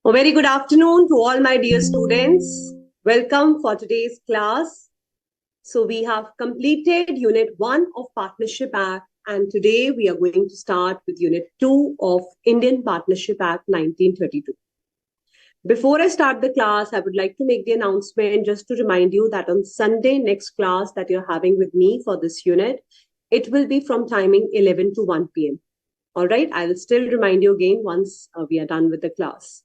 A very good afternoon to all my dear students. Welcome for today's class. So we have completed Unit 1 of Partnership Act, and today we are going to start with Unit 2 of Indian Partnership Act 1932. Before I start the class, I would like to make the announcement just to remind you that on Sunday, next class that you're having with me for this unit, it will be from timing 11 to 1 p.m. All right, I will still remind you again once we are done with the class.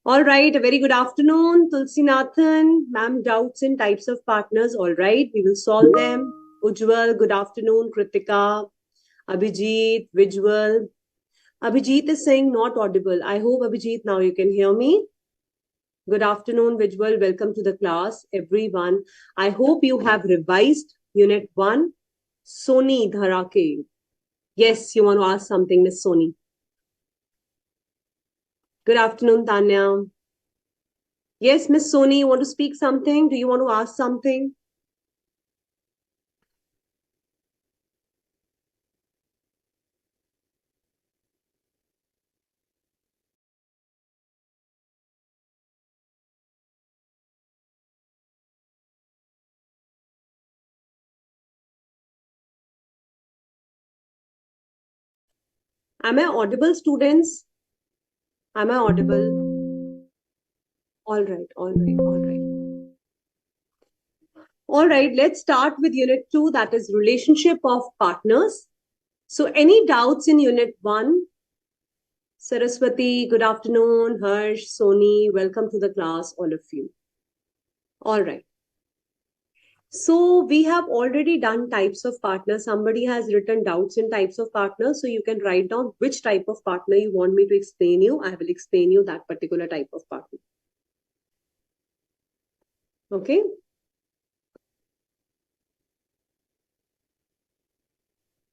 All right, a very good afternoon, Tulsi Nathan. Ma'am, doubts in types of partners. All right, we will solve them. Ujjwal, good afternoon. Kritika, Abhijit, Vijwal. Abhijit is saying not audible. I hope, Abhijit, now you can hear me. Good afternoon, Vijwal. Welcome to the class, everyone. I hope you have revised Unit 1. Soni Dharake. Yes, you want to ask something, Miss Soni. Good afternoon, Tanya. Yes, Miss Soni, you want to speak something? Do you want to ask something? Am I audible, students? Am I audible? All right, all right, all right. All right, let's start with Unit 2, that is relationship of partners. So any doubts in Unit 1? Saraswati, good afternoon. Harsh, Soni, welcome to the class, all of you. All right. So we have already done types of partners. Somebody has written doubts in types of partners. So you can write down which type of partner you want me to explain you. I will explain you that particular type of partner. Okay.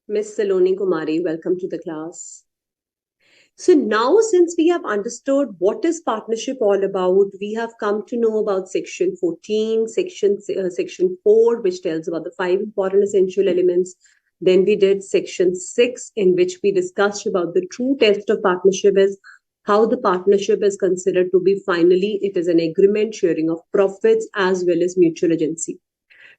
Miss Saloni Kumari, welcome to the class. So now, since we have understood what is partnership all about, we have come to know about Section 14, Section 4, which tells about the 5 important essential elements. Then we did Section 6, in which we discussed about the true test of partnership is how the partnership is considered to be finally, it is an agreement sharing of profits as well as mutual agency.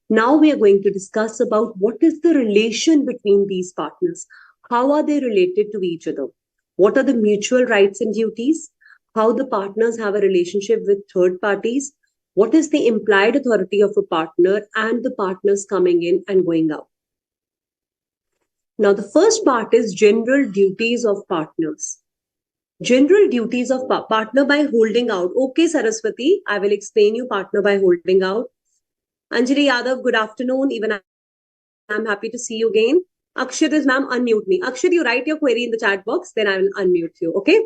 Now we are going to discuss about what is the relation between these partners. How are they related to each other? What are the mutual rights and duties? How the partners have a relationship with third parties? What is the implied authority of a partner and the partners coming in and going out? Now, the first part is general duties of partners. General duties of partner by holding out. Okay, Saraswati, I will explain you partner by holding out. Anjali Yadav, good afternoon. Even I'm happy to see you again. Akshat is, ma'am, unmute me. Akshat, you write your query in the chat box, then I will unmute you, okay?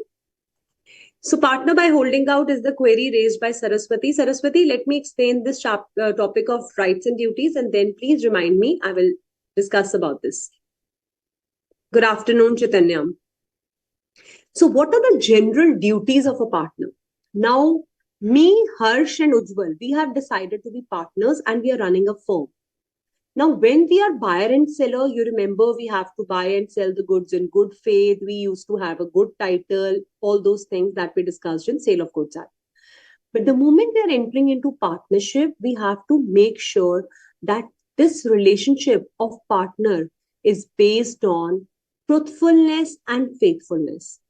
So partner by holding out is the query raised by Saraswati. Saraswati, let me explain this topic of rights and duties, and then please remind me. I will discuss about this. Good afternoon, Chaitanya. So what are the general duties of a partner? Now, me, Harsh and Ujjwal, we have decided to be partners and we are running a firm. Now, when we are buyer and seller, you remember we have to buy and sell the goods in good faith. We used to have a good title, all those things that we discussed in Sale of Goods Act. But the moment we are entering into partnership, we have to make sure that this relationship of partner is based on truthfulness and faithfulness.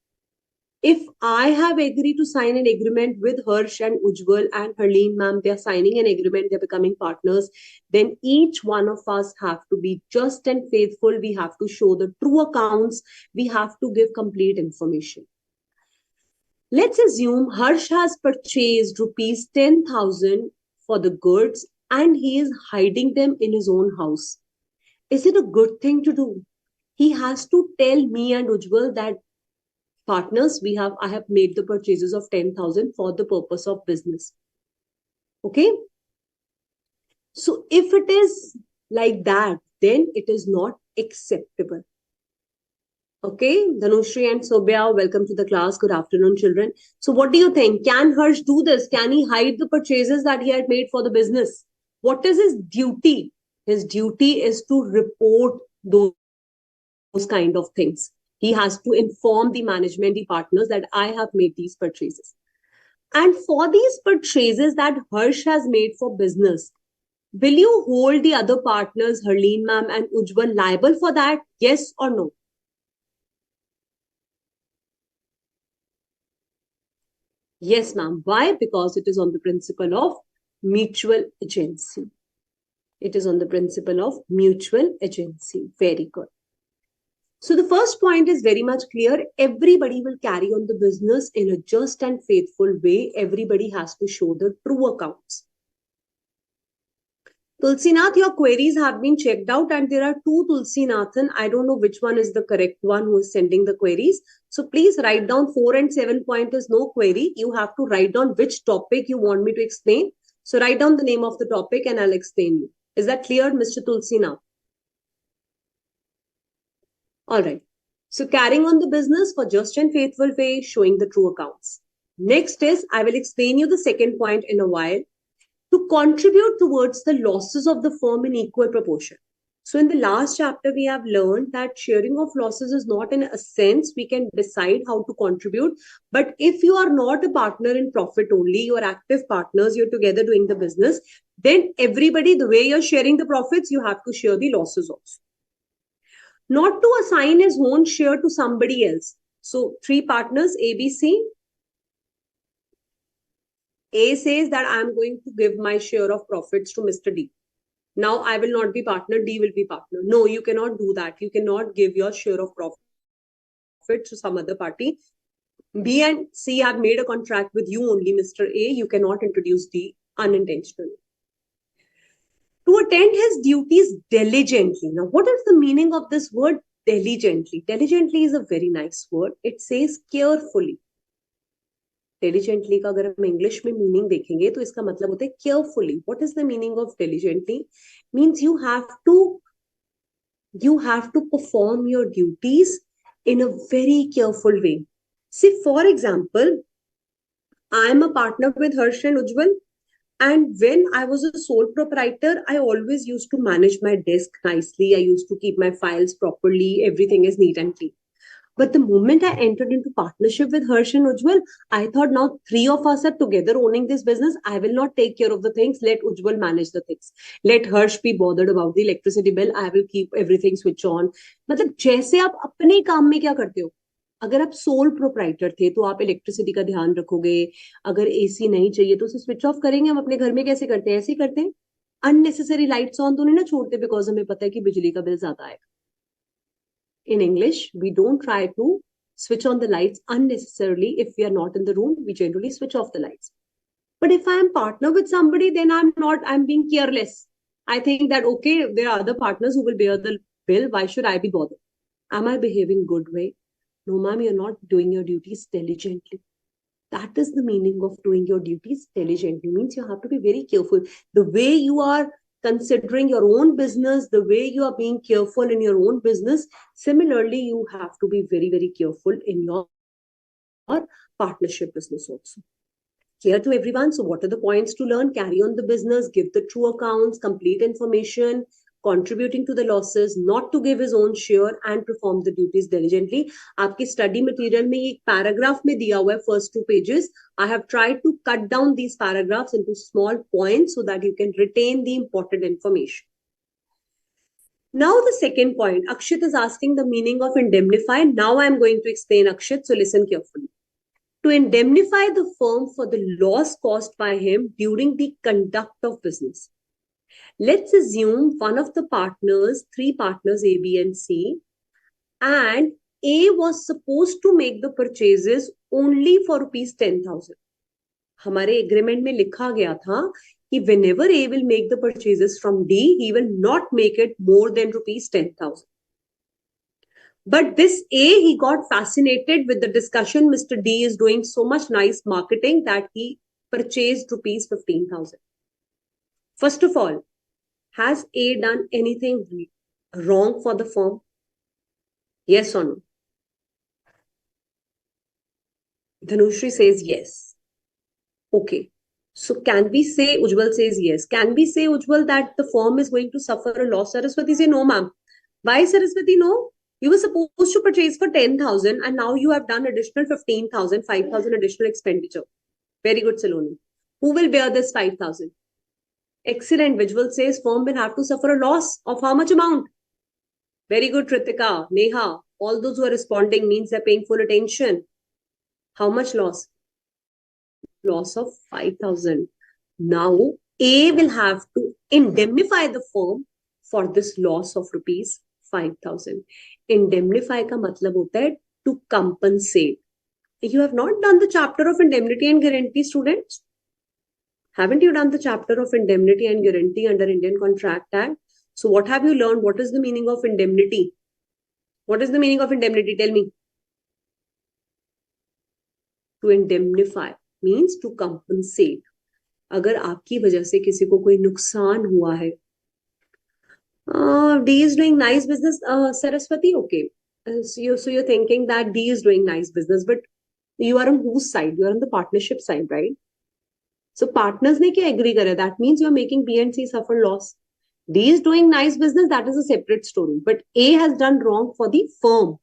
If I have agreed to sign an agreement with Harsh and Ujjwal and Harleen ma'am, they are signing an agreement, they're becoming partners, then each one of us have to be just and faithful. We have to show the true accounts. We have to give complete information. Let's assume Harsh has purchased rupees 10,000 for the goods and he is hiding them in his own house. Is it a good thing to do? He has to tell me and Ujjwal that partners, I have made the purchases of 10,000 for the purpose of business. Okay. So if it is like that, then it is not acceptable. Okay. Dhanushri and Sobya, welcome to the class. Good afternoon, children. So what do you think? Can Harsh do this? Can he hide the purchases that he had made for the business? What is his duty? His duty is to report those kind of things. He has to inform the management, the partners that I have made these purchases. And for these purchases that Harsh has made for business, will you hold the other partners, Harleen ma'am and Ujjwal, liable for that? Yes or no? Yes, ma'am. Why? Because it is on the principle of mutual agency. It is on the principle of mutual agency. Very good. So the first point is very much clear. Everybody will carry on the business in a just and faithful way. Everybody has to show the true accounts. Tulsinath, your queries have been checked out, and there are two Tulsinathan. I don't know which one is the correct one who is sending the queries. So please write down 4 and 7 point is no query. You have to write down which topic you want me to explain. So write down the name of the topic and I'll explain you. Is that clear, Mr. Tulsinath? All right. So carrying on the business for just and faithful way, showing the true accounts. Next is, I will explain you the second point in a while. To contribute towards the losses of the firm in equal proportion. So in the last chapter, we have learned that sharing of losses is not in a sense we can decide how to contribute. But if you are not a partner in profit only, you are active partners, you're together doing the business, then everybody, the way you're sharing the profits, you have to share the losses also. Not to assign his own share to somebody else. So three partners, A, B, C. A says that I'm going to give my share of profits to Mr. D. Now I will not be partner, D will be partner. No, you cannot do that. You cannot give your share of profit to some other party. B and C have made a contract with you only, Mr. A. You cannot introduce D unintentionally. To attend his duties diligently. Now, what is the meaning of this word diligently? Diligently is a very nice word. It says carefully. Diligently का अगर हम English में meaning देखेंगे तो इसका मतलब होता है carefully. What is the meaning of diligently? Means you have to perform your duties in a very careful way. See, for example, I am a partner with Harsh and Ujjwal, and when I was a sole proprietor, I always used to manage my desk nicely. I used to keep my files properly. Everything is neat and clean. But the moment I entered into partnership with Harsh and Ujjwal, I thought now three of us are together owning this business. I will not take care of the things. Let Ujjwal manage the things. Let Harsh be bothered about the electricity bill. I will keep everything switch on. मतलब जैसे आप अपने काम में क्या करते हो? अगर आप सोल प्रोप्राइटर थे तो आप इलेक्ट्रिसिटी का ध्यान रखोगे. अगर एसी नहीं चाहिए तो उसे स्विच ऑफ करेंगे. हम अपने घर में कैसे करते हैं? ऐसे ही करते हैं. अननेसेसरी लाइट्स ऑन तो नहीं ना छोड़ते बिकॉज हमें पता है कि बिजली का बिल ज्यादा आएगा. In English, we don't try to switch on the lights unnecessarily. If we are not in the room, we generally switch off the lights. But if I am partner with somebody, then I'm being careless. I think that, okay, there are other partners who will bear the bill. Why should I be bothered? Am I behaving good way? No, ma'am, you're not doing your duties diligently. That is the meaning of doing your duties diligently. Means you have to be very careful. The way you are considering your own business, the way you are being careful in your own business, similarly, you have to be very, very careful in your partnership business also. Clear to everyone? So what are the points to learn? Carry on the business, give the true accounts, complete information, contributing to the losses, not to give his own share and perform the duties diligently. आपके study material में एक paragraph में दिया हुआ है first 2 pages. I have tried to cut down these paragraphs into small points so that you can retain the important information. Now the second point, Akshit is asking the meaning of indemnify. Now I am going to explain Akshit, so listen carefully. To indemnify the firm for the loss caused by him during the conduct of business. Let's assume one of the partners, 3 partners A, B and C, and A was supposed to make the purchases only for rupees 10,000. हमारे agreement में लिखा गया था कि whenever A will make the purchases from D, he will not make it more than rupees 10,000. But this A, he got fascinated with the discussion. Mr. D is doing so much nice marketing that he purchased rupees 15,000. First of all, has A done anything wrong for the firm? Yes or no? Dhanushri says yes. Okay. So can we say, Ujjwal says yes. Can we say, Ujjwal, that the firm is going to suffer a loss? Saraswati say no, ma'am. Why, Saraswati, no? You were supposed to purchase for 10,000 and now you have done additional 15,000, 5,000 additional expenditure. Very good, Saloni. Who will bear this 5,000? Excellent. Visual says firm will have to suffer a loss of how much amount? Very good, Ritika. Neha. All those who are responding means they're paying full attention. How much loss? Loss of 5,000. Now, A will have to indemnify the firm for this loss of rupees 5,000. Indemnify का मतलब होता है to compensate. You have not done the chapter of indemnity and guarantee, students? Haven't you done the chapter of indemnity and guarantee under Indian Contract Act? So what have you learned? What is the meaning of indemnity? What is the meaning of indemnity? Tell me. To indemnify means to compensate. अगर आपकी वजह से किसी को कोई नुकसान हुआ है, D is doing nice business, Saraswati. Okay, so you're thinking that D is doing nice business, but you are on whose side? You are on the partnership side, right? So partners ने क्या agree करे? That means you are making B and C suffer loss. D is doing nice business. That is a separate story. But A has done wrong for the firm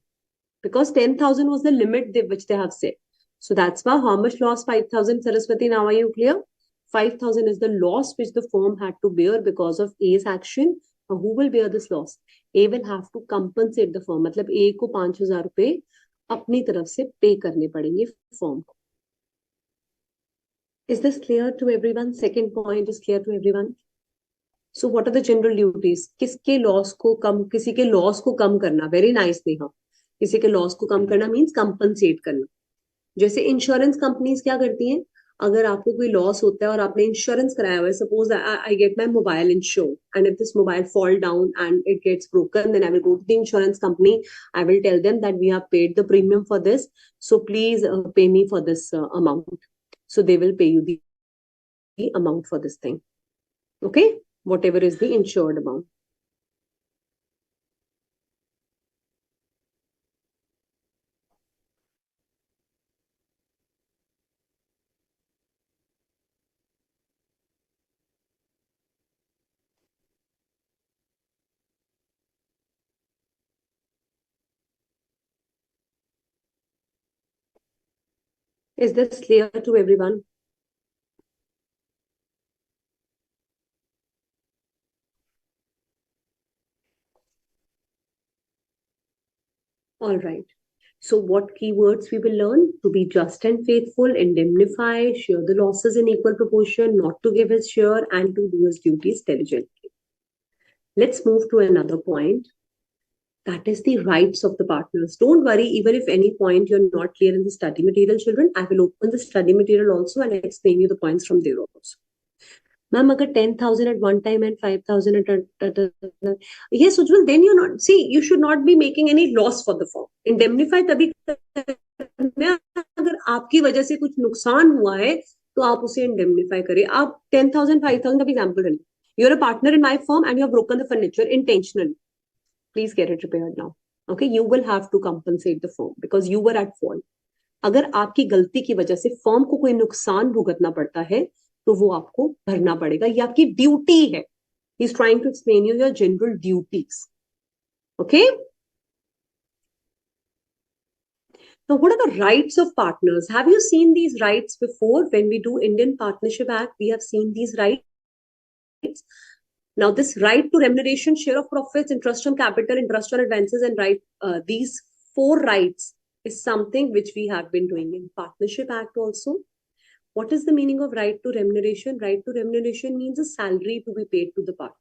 because 10,000 was the limit which they have set. So that's why how much loss? 5,000. Saraswati, now are you clear? 5,000 is the loss which the firm had to bear because of A's action. Now, who will bear this loss? A will have to compensate the firm. मतलब A को 5,000 रुपए अपनी तरफ से पे करने पड़ेंगे firm को. Is this clear to everyone? Second point is clear to everyone. So what are the general duties? किसके loss को कम, किसी के loss को कम करना. Very nice, Neha. किसी के loss को कम करना means compensate करना. जैसे इंश्योरेंस कंपनीज क्या करती हैं, अगर आपको कोई लॉस होता है और आपने इंश्योरेंस कराया हुआ है, suppose I get my mobile insure and if this mobile fall down and it gets broken, then I will go to the insurance company, I will tell them that we have paid the premium for this, so please pay me for this amount. So they will pay you the amount for this thing. Okay, whatever is the insured amount. Is this clear to everyone? All right. So what keywords we will learn? To be just and faithful, indemnify, share the losses in equal proportion, not to give his share, and to do his duties diligently. Let's move to another point. That is the rights of the partners. Don't worry, even if any point you're not clear in the study material, children, I will open the study material also and explain you the points from there also. Ma'am, agar 10,000 at one time and 5,000 yes, Ujjwal, then you're not, see, you should not be making any loss for the firm. Indemnify तभी करना, अगर आपकी वजह से कुछ नुकसान हुआ है तो आप उसे indemnify करें. आप 10,000, 5,000 का example है. You're a partner in my firm and you have broken the furniture intentionally. Please get it repaired now. Okay, you will have to compensate the firm because you were at fault. अगर आपकी गलती की वजह से firm को कोई नुकसान भुगतना पड़ता है तो वो आपको भरना पड़ेगा, ये आपकी ड्यूटी है. He is trying to explain you your general duties. Okay, now what are the rights of partners? Have you seen these rights before? When we do Indian Partnership Act, we have seen these rights. Now this right to remuneration, share of profits, interest on capital, interest on advances, and right, these four rights is something which we have been doing in Partnership Act also. What is the meaning of right to remuneration? Right to remuneration means a salary to be paid to the partner.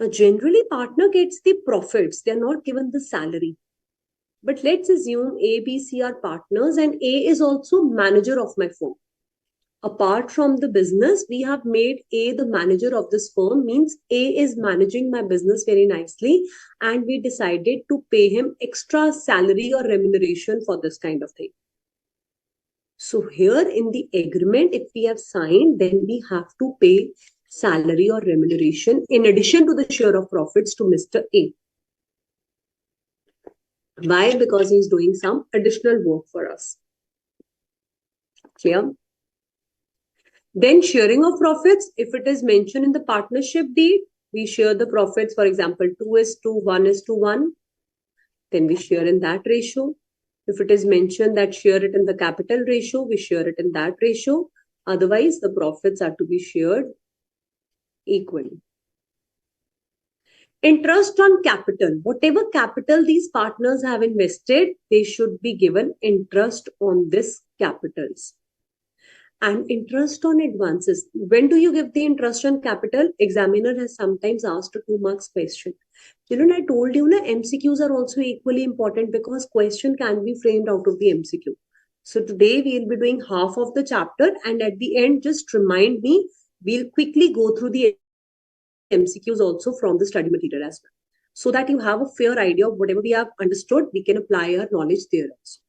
Now, generally, partner gets the profits. They are not given the salary. But let's assume A, B, C are partners and A is also manager of my firm. Apart from the business, we have made A the manager of this firm, means A is managing my business very nicely and we decided to pay him extra salary or remuneration for this kind of thing. So here in the agreement, if we have signed, then we have to pay salary or remuneration in addition to the share of profits to Mr. A. Why? Because he's doing some additional work for us. Clear? Then sharing of profits, if it is mentioned in the partnership deed, we share the profits, for example, 2:1:1. Then we share in that ratio. If it is mentioned that share it in the capital ratio, we share it in that ratio. Otherwise, the profits are to be shared equally. Interest on capital. Whatever capital these partners have invested, they should be given interest on this capitals. And interest on advances. When do you give the interest on capital? Examiner has sometimes asked a 2 marks question. Children, I told you, MCQs are also equally important because question can be framed out of the MCQ. So today we'll be doing half of the chapter, and at the end, just remind me, we'll quickly go through the MCQs also from the study material as well. So that you have a fair idea of whatever we have understood, we can apply our knowledge there also.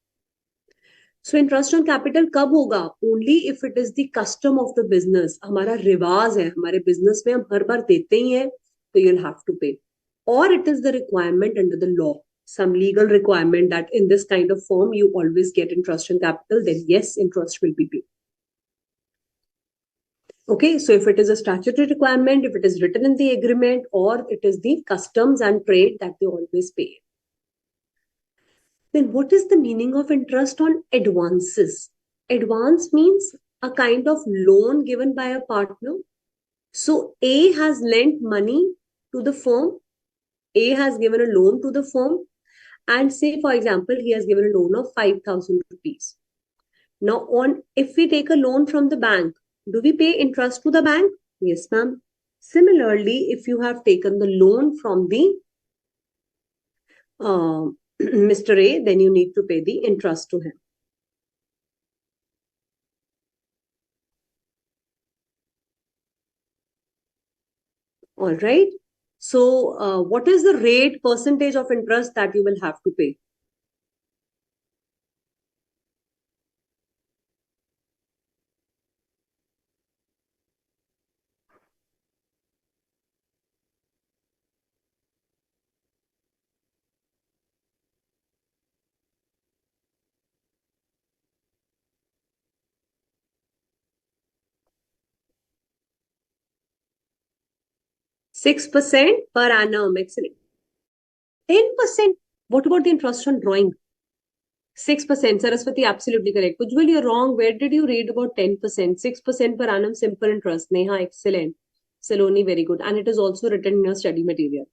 So interest on capital कब होगा? Only if it is the custom of the business. हमारा रिवाज है, हमारे business में हम हर बार देते ही हैं, तो you'll have to pay. Or it is the requirement under the law, some legal requirement that in this kind of form you always get interest on capital, then yes, interest will be paid. Okay, so if it is a statutory requirement, if it is written in the agreement, or it is the customs and trade that they always pay. Then what is the meaning of interest on advances? Advance means a kind of loan given by a partner. So A has lent money to the firm. A has given a loan to the firm. And say, for example, he has given a loan of 5,000 rupees. Now, if we take a loan from the bank, do we pay interest to the bank? Yes, ma'am. Similarly, if you have taken the loan from the Mr. A, then you need to pay the interest to him. All right. So, what is the rate percentage of interest that you will have to pay? %6 per annum. Excellent. 10%. What about the interest on drawing? 6%. Saraswati, absolutely correct. Ujjwal, you're wrong. Where did you read about 10%? 6% per annum simple interest. Neha, excellent. Saloni, very good. And it is also written in your study material.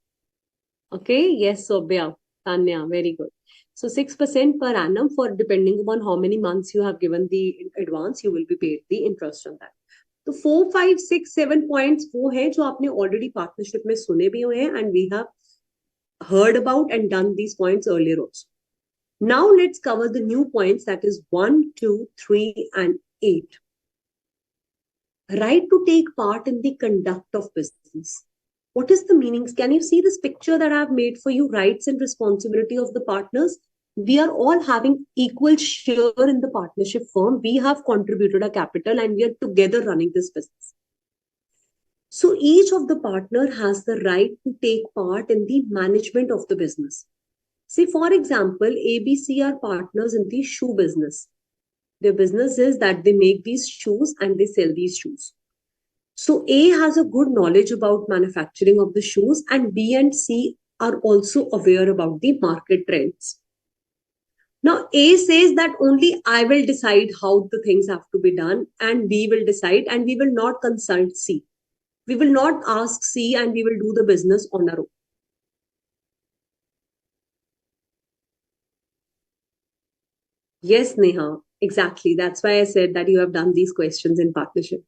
Okay. Yes, Sobhya. Tanya, very good. So 6% per annum for depending upon how many months you have given the advance, you will be paid the interest on that. तो 4, 5, 6, 7 points वो है जो आपने already partnership में सुने भी हुए हैं and we have heard about and done these points earlier also. Now let's cover the new points, that is 1, 2, 3 and 8. Right to take part in the conduct of business. What is the meanings? Can you see this picture that I have made for you? Rights and responsibility of the partners. We are all having equal share in the partnership firm. We have contributed a capital and we are together running this business. So each of the partner has the right to take part in the management of the business. Say, for example, ABC are partners in the shoe business. Their business is that they make these shoes and they sell these shoes. So A has a good knowledge about manufacturing of the shoes, and B and C are also aware about the market trends. Now A says that only I will decide how the things have to be done, and B will decide, and we will not consult C. We will not ask C, and we will do the business on our own. Yes, Neha, exactly. That's why I said that you have done these questions in partnership.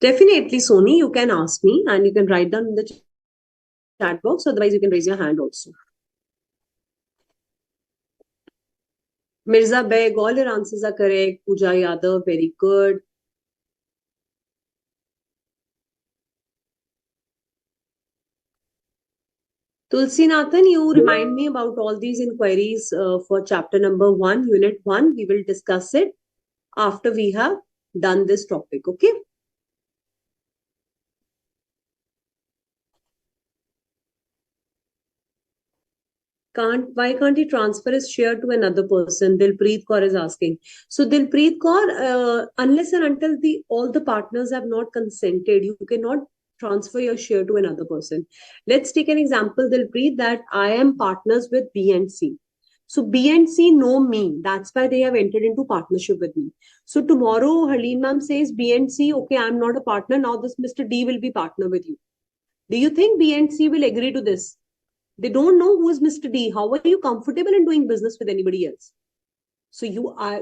Definitely, Sony, you can ask me and you can write down in the chat box. Otherwise, you can raise your hand also. Mirza Beg, all your answers are correct. Pooja Yadav, very good. Tulsi Nathan, you remind me about all these inquiries for chapter number 1, unit 1. We will discuss it after we have done this topic, okay? Why can't he transfer his share to another person? Dilpreet Kaur is asking. So Dilpreet Kaur, unless and until all the partners have not consented, you cannot transfer your share to another person. Let's take an example, Dilpreet, that I am partners with B and C. So B and C know me. That's why they have entered into partnership with me. So tomorrow, Harleen ma'am says B and C, okay, I'm not a partner. Now this Mr. D will be partner with you. Do you think B and C will agree to this? They don't know who is Mr. D. How are you comfortable in doing business with anybody else? So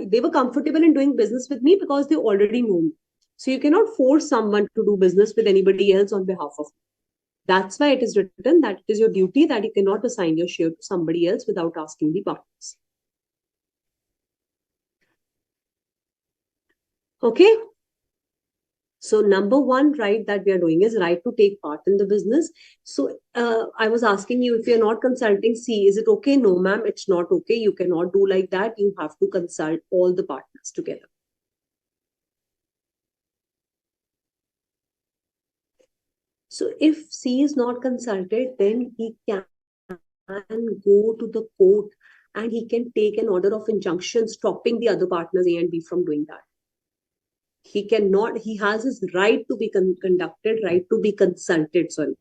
they were comfortable in doing business with me because they already know me. So you cannot force someone to do business with anybody else on behalf of you. That's why it is written that it is your duty that you cannot assign your share to somebody else without asking the partners. Okay. So number one right that we are doing is right to take part in the business. So I was asking you, if you're not consulting C, is it okay? No, ma'am, it's not okay. You cannot do like that. You have to consult all the partners together. So if C is not consulted, then he can go to the court and he can take an order of injunction stopping the other partners A and B from doing that. He cannot, he has his right to be conducted, right to be consulted, sorry.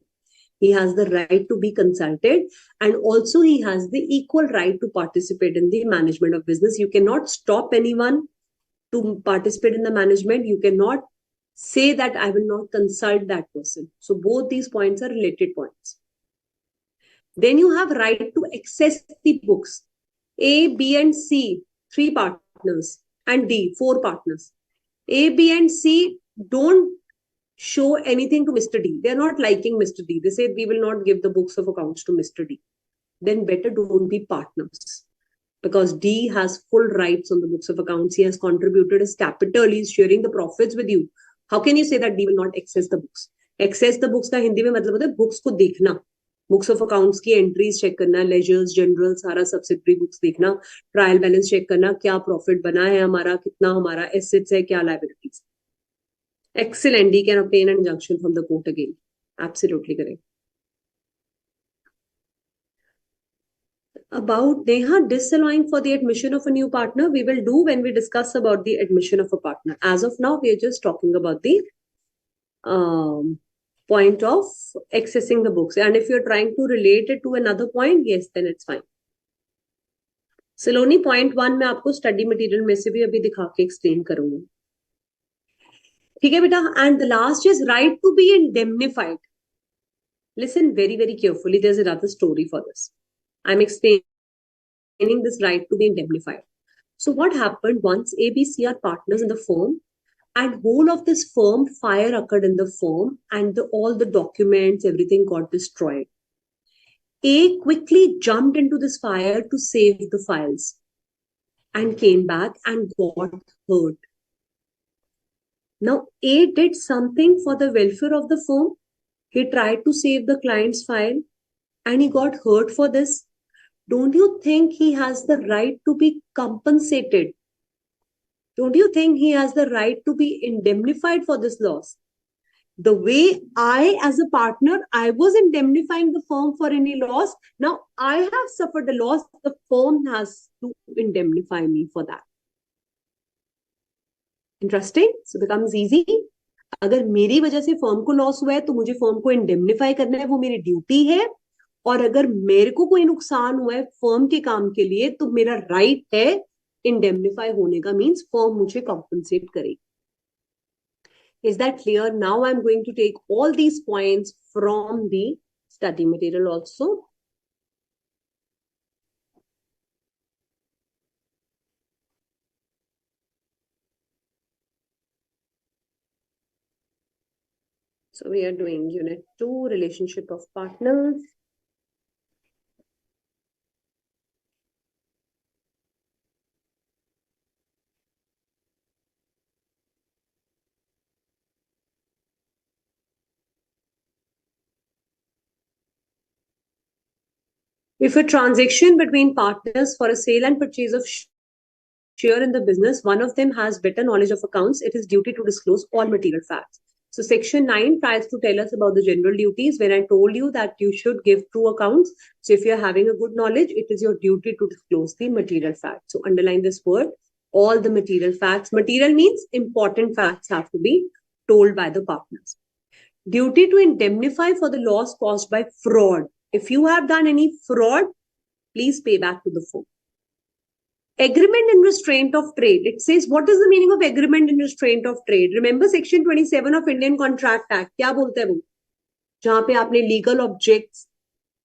He has the right to be consulted, and also he has the equal right to participate in the management of business. You cannot stop anyone to participate in the management. You cannot say that I will not consult that person. So both these points are related points. Then you have right to access the books. A, B, and C, 3 partners, and D, 4 partners. A, B, and C don't show anything to Mr. D. They're not liking Mr. D. They say, we will not give the books of accounts to Mr. D. Then better don't be partners. Because D has full rights on the books of accounts. He has contributed his capital. He's sharing the profits with you. How can you say that D will not access the books? Access the books का हिंदी में मतलब होता है books को देखना. Books of accounts की entries check करना, ledgers, general, सारा सब्सिडरी बुक्स देखना, ट्रायल बैलेंस चेक करना, क्या प्रॉफिट बना है हमारा, कितना हमारा एसेट्स है, क्या liabilities. Excellent. He can obtain an injunction from the court again. Absolutely correct. About Neha disallowing for the admission of a new partner, we will do when we discuss about the admission of a partner. As of now, we are just talking about the point of accessing the books. And if you're trying to relate it to another point, yes, then it's fine. Saloni, point 1 मैं आपको study material में से भी अभी दिखा के explain करूंगी. ठीक है बेटा. And the last is right to be indemnified. Listen very, very carefully. There's another story for this. I'm explaining this right to be indemnified. So what happened once ABC are partners in the firm, and whole of this firm, fire occurred in the firm, and all the documents, everything got destroyed. A quickly jumped into this fire to save the files and came back and got hurt. Now, A did something for the welfare of the firm. He tried to save the client's file and he got hurt for this. Don't you think he has the right to be compensated? Don't you think he has the right to be indemnified for this loss? The way I, as a partner, I was indemnifying the firm for any loss. Now I have suffered a loss. The firm has to indemnify me for that. Interesting. So it becomes easy. अगर मेरी वजह से firm को loss हुआ है तो मुझे firm को इंडेमनिफाई करना है, वो मेरी ड्यूटी है. और अगर मेरे को कोई नुकसान हुआ है फर्म के काम के लिए तो मेरा राइट है इंडेमनिफाई होने का. मींस फर्म मुझे कॉम्पनसेट करेगी. Is that clear? Now I'm going to take all these points from the study material also. So we are doing Unit 2, Relationship of Partners. If a transaction between partners for a sale and purchase of share in the business, one of them has better knowledge of accounts, it is duty to disclose all material facts. So section 9 tries to tell us about the general duties when I told you that you should give true accounts. So if you're having a good knowledge, it is your duty to disclose the material facts. So underline this word, all the material facts. Material means important facts have to be told by the partners. Duty to indemnify for the loss caused by fraud. If you have done any fraud, please pay back to the firm. Agreement in restraint of trade. It says, what is the meaning of agreement in restraint of trade? Remember section 27 of Indian Contract Act. क्या बोलता है वो? जहां पे आपने legal objects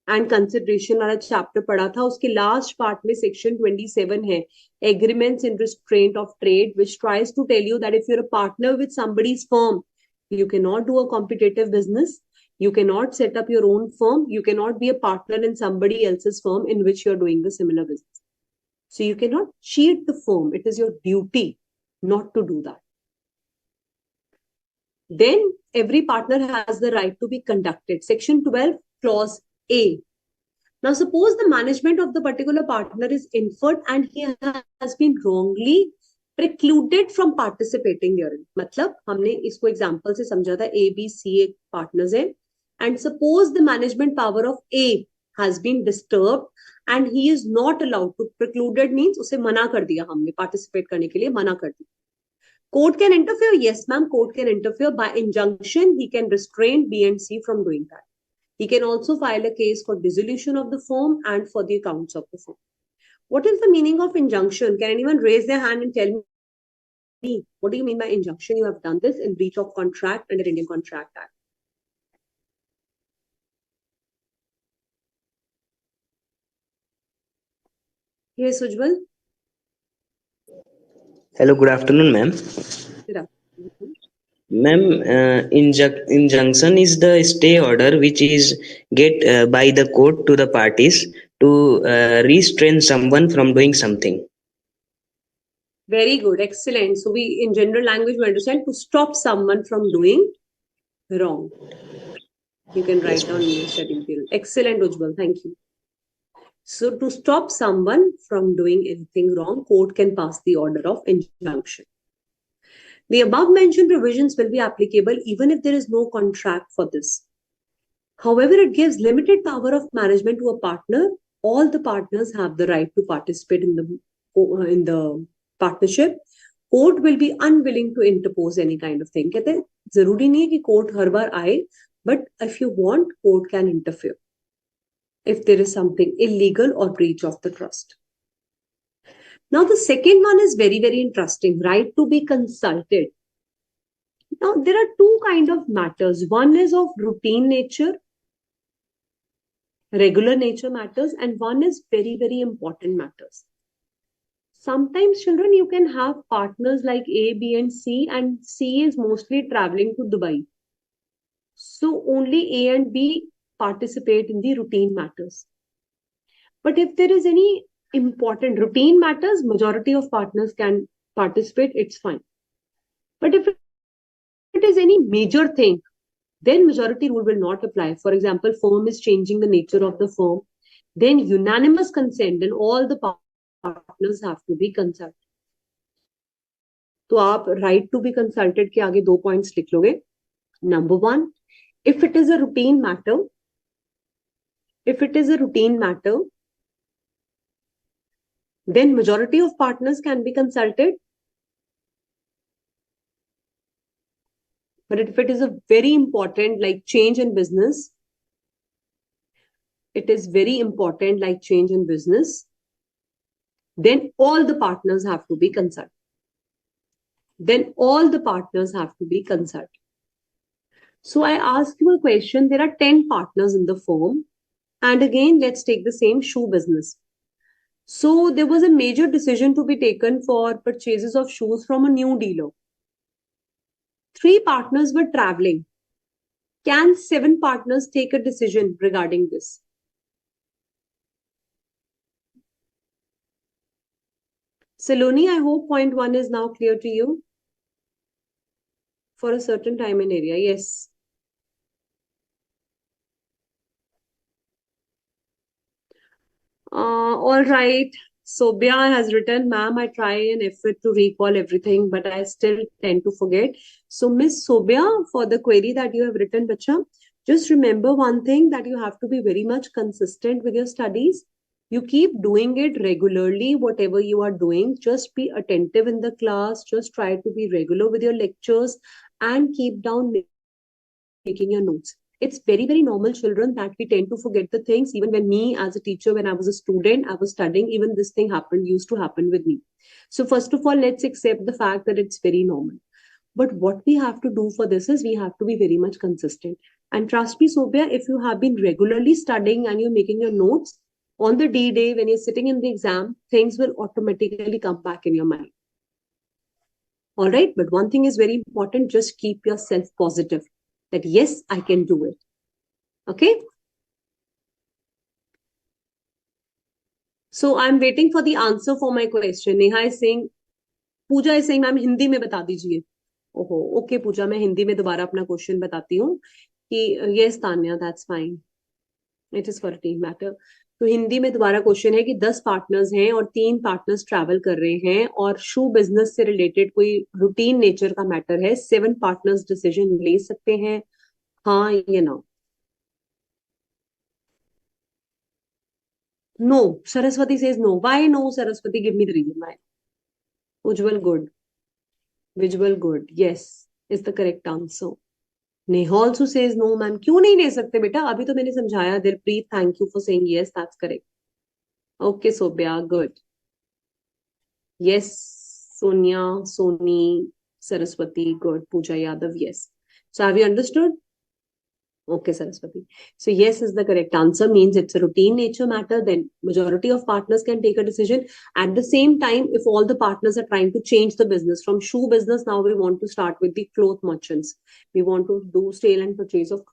and consideration वाला chapter पढ़ा था, उसके last part में section 27 है, agreements in restraint of trade, which tries to tell you that if you're a partner with somebody's firm, you cannot do a competitive business. You cannot set up your own firm. You cannot be a partner in somebody else's firm in which you're doing the similar business. So you cannot cheat the firm. It is your duty not to do that. Then every partner has the right to be conducted. Section 12, clause A. Now suppose the management of the particular partner is inferred and he has been wrongly precluded from participating herein. मतलब हमने इसको example से समझा था, A, B, C एक partners है, and suppose the management power of A has been disturbed and he is not allowed to. Precluded means उसे मना कर दिया हमने, participate करने के लिए मना कर दिया. Court can interfere. Yes, ma'am, court can interfere. By injunction, he can restrain B and C from doing that. He can also file a case for dissolution of the firm and for the accounts of the firm. What is the meaning of injunction? Can anyone raise their hand and tell me, what do you mean by injunction? You have done this in breach of contract under Indian Contract Act. Yes, Ujjwal. Hello, good afternoon, ma'am. Good afternoon. Ma'am, injunction is the stay order which is get by the court to the parties to restrain someone from doing something. Very good, excellent. So we, in general language, we understand to stop someone from doing wrong. You can write down in your study material. Excellent, Ujjwal. Thank you. So to stop someone from doing anything wrong, court can pass the order of injunction. The above mentioned provisions will be applicable even if there is no contract for this. However, it gives limited power of management to a partner. All the partners have the right to participate in the partnership. Court will be unwilling to interpose any kind of thing. कहते हैं जरूरी नहीं है कि court हर बार आए, but if you want, court can interfere if there is something illegal or breach of the trust. Now, the second one is very, very interesting, right to be consulted. Now, there are two kinds of matters. One is of routine nature, regular nature matters, and one is very, very important matters. Sometimes, children, you can have partners like A, B, and C is mostly traveling to Dubai. So, only A and B participate in the routine matters. But if there is any important routine matters, majority of partners can participate, it's fine. But if it is any major thing, then majority rule will not apply. For example, firm is changing the nature of the firm, then unanimous consent and all the partners have to be consulted. तो आप right to be consulted के आगे 2 points लिख लोगे. Number 1, if it is a routine matter, then majority of partners can be consulted. But if it is a very important, like change in business, then all the partners have to be consulted. So I ask you a question. There are 10 partners in the firm. And again, let's take the same shoe business. So there was a major decision to be taken for purchases of shoes from a new dealer. 3 partners were traveling. Can 7 partners take a decision regarding this? Saloni, I hope point 1 is now clear to you. For a certain time and area, yes. All right. Sobia has written, ma'am, I try an effort to recall everything, but I still tend to forget. So, Miss Sobia, for the query that you have written, bacha, just remember one thing, that you have to be very much consistent with your studies. You keep doing it regularly, whatever you are doing. Just be attentive in the class. Just try to be regular with your lectures and keep down making your notes. It's very, very normal, children, that we tend to forget the things. Even when me, as a teacher, when I was a student, I was studying, even this thing used to happen with me. So, first of all, let's accept the fact that it's very normal. But what we have to do for this is we have to be very much consistent. And trust me, Sobia, if you have been regularly studying and you're making your notes, on the D day when you're sitting in the exam, things will automatically come back in your mind. All right. But one thing is very important, just keep yourself positive that yes, I can do it. Okay. So I'm waiting for the answer for my question. Neha is saying, Pooja is saying, ma'am Hindi में बता दीजिए. ओहो, okay पूजा, मैं हिंदी में दोबारा अपना question बताती हूँ कि yes Tanya, that's fine, it is for team matter. तो हिंदी में दोबारा क्वेश्चन है कि 10 पार्टनर्स हैं और 3 पार्टनर्स ट्रैवल कर रहे हैं और शू बिजनेस से रिलेटेड कोई रूटीन नेचर का मैटर है. 7 पार्टनर्स डिसीजन ले सकते हैं, हाँ या ना? नो. सरस्वती सेज नो. Why no Saraswati? Give me the reason why. Ujjwal good. विजुअल good. Yes is the correct answer. Neha also says नो. मैम क्यों नहीं ले सकते बेटा? अभी तो मैंने समझाया. Dilpreet, thank you for saying yes, that's correct. Okay Sobia, good. Yes, Sonia, Soni, Saraswati, good. Pooja Yadav, yes. So have you understood? Okay, Saraswati. So yes is the correct answer, means it's a routine nature matter. Then majority of partners can take a decision. At the same time, if all the partners are trying to change the business from shoe business, now we want to start with the cloth merchants. We want to do sale and purchase of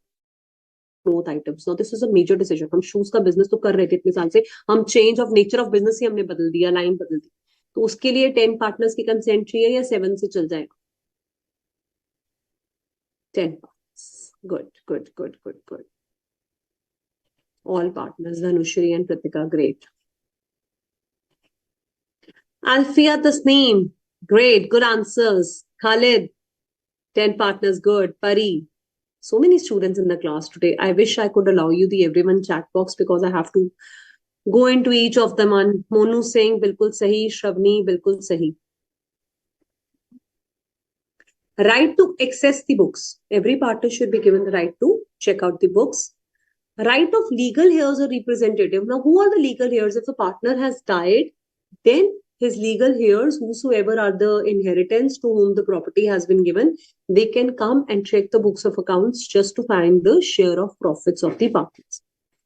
cloth items. Now this is a major decision. हम shoes का business तो कर रहे थे इतने साल से, हम change of nature of business ही हमने बदल दिया, line बदल दी. तो उसके लिए 10 पार्टनर्स की कंसेंट चाहिए या 7 से चल जाएगा? 10 partners. Good good good good good. All partners. Dhanushree and Kritika, great. Alfia Tasneem, great, good answers. Khalid, 10 partners, good. Pari, so many students in the class today. I wish I could allow you the everyone chat box because I have to go into each of them. On Monu saying bilkul sahi, Shravani bilkul sahi. Right to access the books. Every partner should be given the right to check out the books. Right of legal heirs or representative. Now, who are the legal heirs? If a partner has died, then his legal heirs, whosoever are the inheritance to whom the property has been given, they can come and check the books of accounts just to find the share of profits of the partners.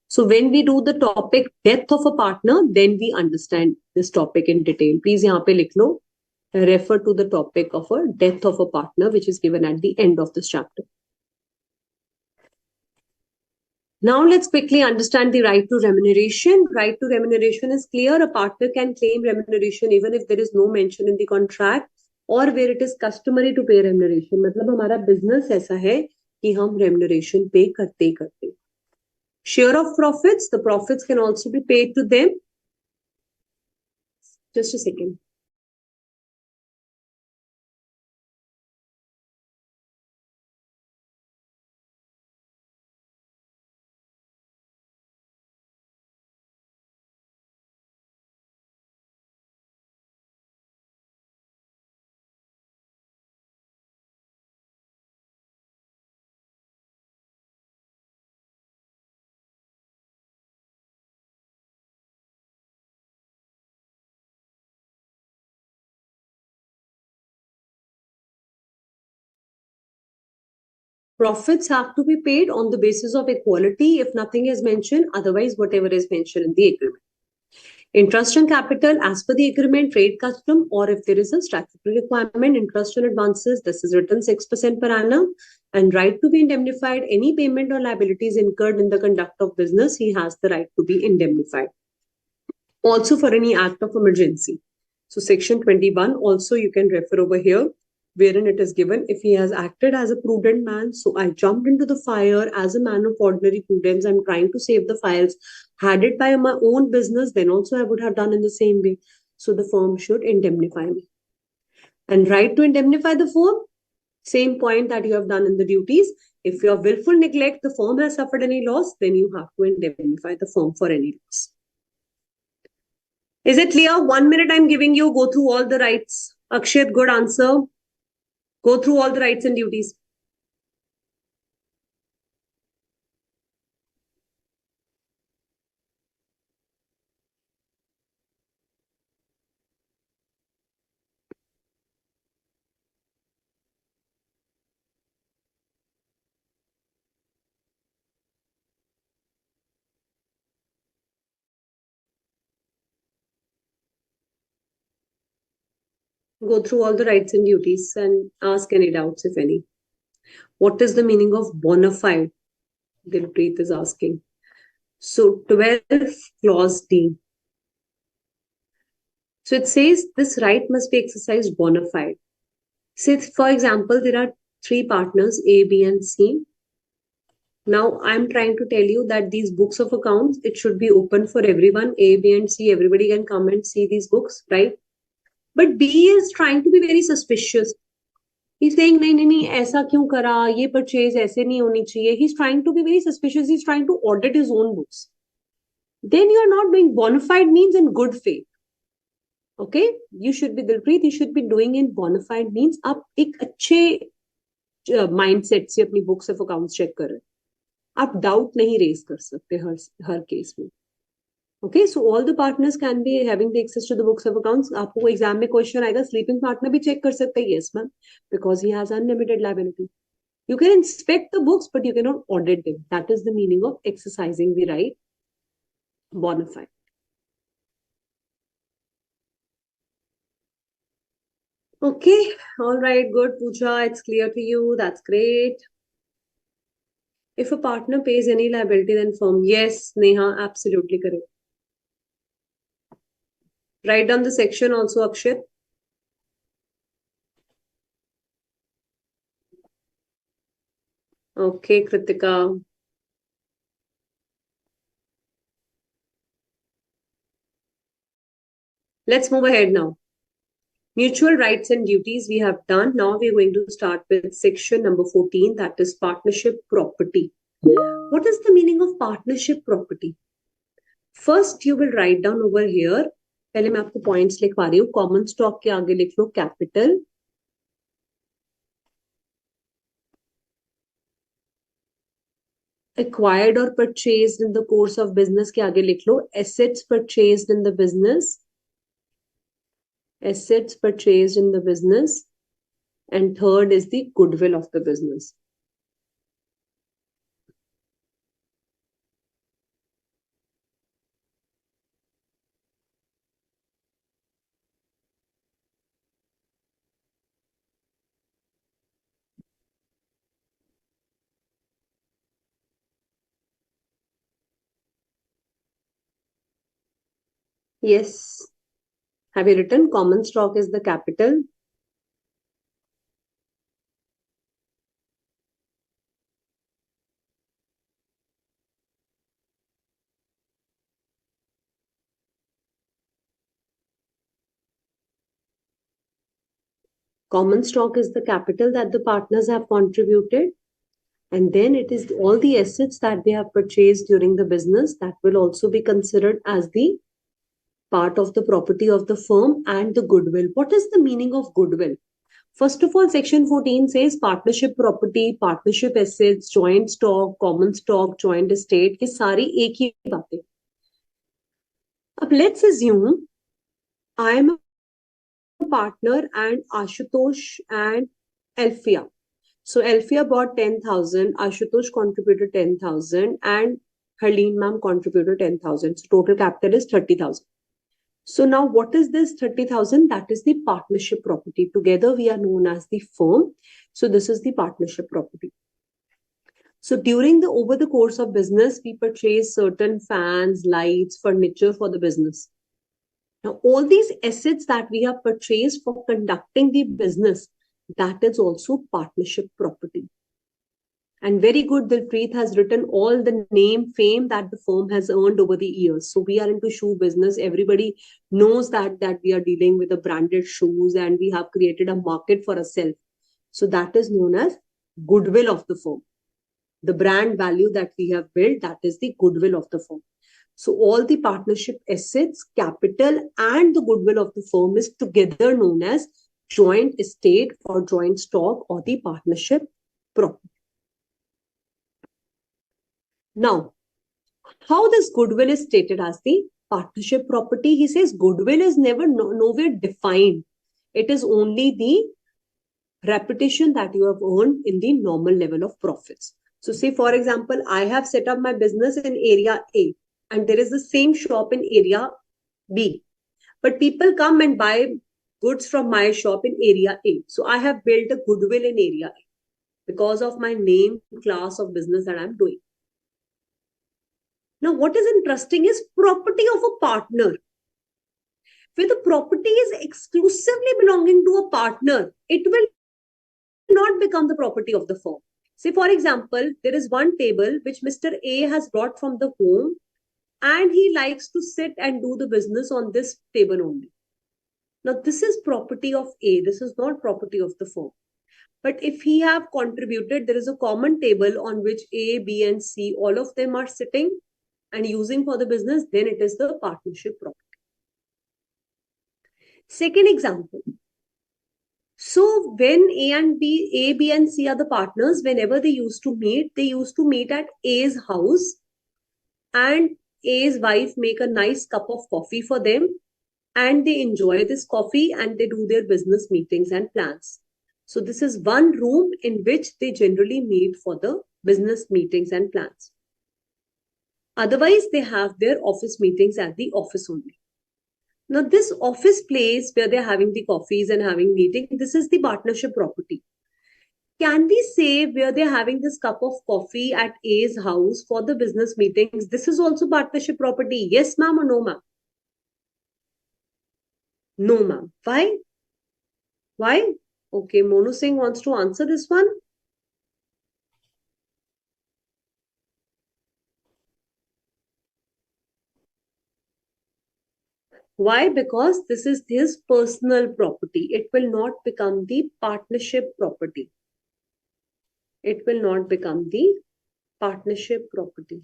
So when we do the topic death of a partner, then we understand this topic in detail. Please यहाँ पे लिख लो, refer to the topic of a death of a partner, which is given at the end of this chapter. Now let's quickly understand the right to remuneration. Right to remuneration is clear. A partner can claim remuneration even if there is no mention in the contract or where it is customary to pay remuneration. मतलब हमारा business ऐसा है कि हम remuneration pay करते ही करते. Share of profits. The profits can also be paid to them. Just a second. Profits have to be paid on the basis of equality if nothing is mentioned, otherwise whatever is mentioned in the agreement. Interest on capital as per the agreement, trade custom, or if there is a statutory requirement, interest on advances, this is written 6% per annum. And right to be indemnified, any payment or liabilities incurred in the conduct of business, he has the right to be indemnified. Also for any act of emergency. So section 21, also you can refer over here, wherein it is given if he has acted as a prudent man. So I jumped into the fire as a man of ordinary prudence. I'm trying to save the files. Had it by my own business, then also I would have done in the same way. So the firm should indemnify me. And right to indemnify the firm, same point that you have done in the duties. If your willful neglect, the firm has suffered any loss, then you have to indemnify the firm for any loss. Is it clear? 1 minute I'm giving you. Go through all the rights. Akshat, good answer. Go through all the rights and duties. Go through all the rights and duties and ask any doubts, if any. What is the meaning of bona fide? Dilpreet is asking. So 12 clause D. So it says this right must be exercised bona fide. Say, for example, there are three partners, A, B, and C. Now, I'm trying to tell you that these books of accounts, it should be open for everyone, A, B, and C. Everybody can come and see these books, right? But B is trying to be very suspicious. He's saying, नहीं नहीं नहीं ऐसा क्यों करा ये purchase ऐसे नहीं होनी चाहिए. He's trying to be very suspicious. He's trying to audit his own books. Then you are not doing bona fide means in good faith. Okay, you should be Dilpreet. You should be doing in bona fide means आप एक अच्छे mindset से अपनी books of accounts check कर रहे हैं. आप doubt नहीं raise कर सकते हर case में. Okay, so all the partners can be having the access to the books of accounts. आपको एग्जाम में क्वेश्चन आएगा sleeping partner भी check कर सकते हैं. Yes ma'am, because he has unlimited liability. You can inspect the books, but you cannot audit them. That is the meaning of exercising the right bona fide. Okay, all right, good, Pooja. It's clear to you. That's great. If a partner pays any liability, then firm. Yes, Neha, absolutely correct. Write down the section also, Akshit. Okay, Kritika. Let's move ahead now. Mutual rights and duties we have done. Now we're going to start with section number 14, that is partnership property. What is the meaning of partnership property? First, you will write down over here. पहले मैं आपको points लिखवा रही हूँ. Common stock के आगे लिख लो capital. Acquired or purchased in the course of business के आगे लिख लो assets purchased in the business. Assets purchased in the business. And third is the goodwill of the business. Yes. Have you written common stock is the capital? Common stock is the capital that the partners have contributed. And then it is all the assets that they have purchased during the business that will also be considered as the part of the property of the firm and the goodwill. What is the meaning of goodwill? First of all, section 14 says partnership property, partnership assets, joint stock, common stock, joint estate. ये सारी एक ही बातें. अब let's assume I am a partner and Ashutosh and Alfia. So Alfia bought 10,000, Ashutosh contributed 10,000 and Harleen ma'am contributed 10,000. So total capital is 30,000. So now what is this 30,000? That is the partnership property. Together we are known as the firm. So this is the partnership property. So over the course of business, we purchase certain fans, lights, furniture for the business. Now all these assets that we have purchased for conducting the business, that is also partnership property. And very good, Dilpreet has written all the fame that the firm has earned over the years. So we are into shoe business. Everybody knows that we are dealing with the branded shoes and we have created a market for ourselves. So that is known as goodwill of the firm. The brand value that we have built, that is the goodwill of the firm. So all the partnership assets, capital, and the goodwill of the firm is together known as joint estate or joint stock or the partnership property. Now, how this goodwill is stated as the partnership property? He says goodwill is nowhere defined. It is only the reputation that you have earned in the normal level of profits. So say, for example, I have set up my business in area A and there is the same shop in area B. But people come and buy goods from my shop in area A. So I have built a goodwill in area A because of my name, class of business that I'm doing. Now, what is interesting is property of a partner. Where the property is exclusively belonging to a partner, it will not become the property of the firm. Say, for example, there is one table which Mr. A has brought from the home and he likes to sit and do the business on this table only. Now, this is property of A. This is not property of the firm. But if he have contributed, there is a common table on which A, B, and C, all of them are sitting and using for the business, then it is the partnership property. Second example. So when A, B, and C are the partners, whenever they used to meet at A's house, and A's wife make a nice cup of coffee for them, and they enjoy this coffee and they do their business meetings and plans. So this is one room in which they generally meet for the business meetings and plans. Otherwise, they have their office meetings at the office only. Now, this office place where they're having the coffees and having meetings, this is the partnership property. Can we say where they're having this cup of coffee at A's house for the business meetings, this is also partnership property? Yes, ma'am, or no, ma'am? No, ma'am. Why? Why? Okay, Monu Singh wants to answer this one. Why? Because this is his personal property. It will not become the partnership property. It will not become the partnership property.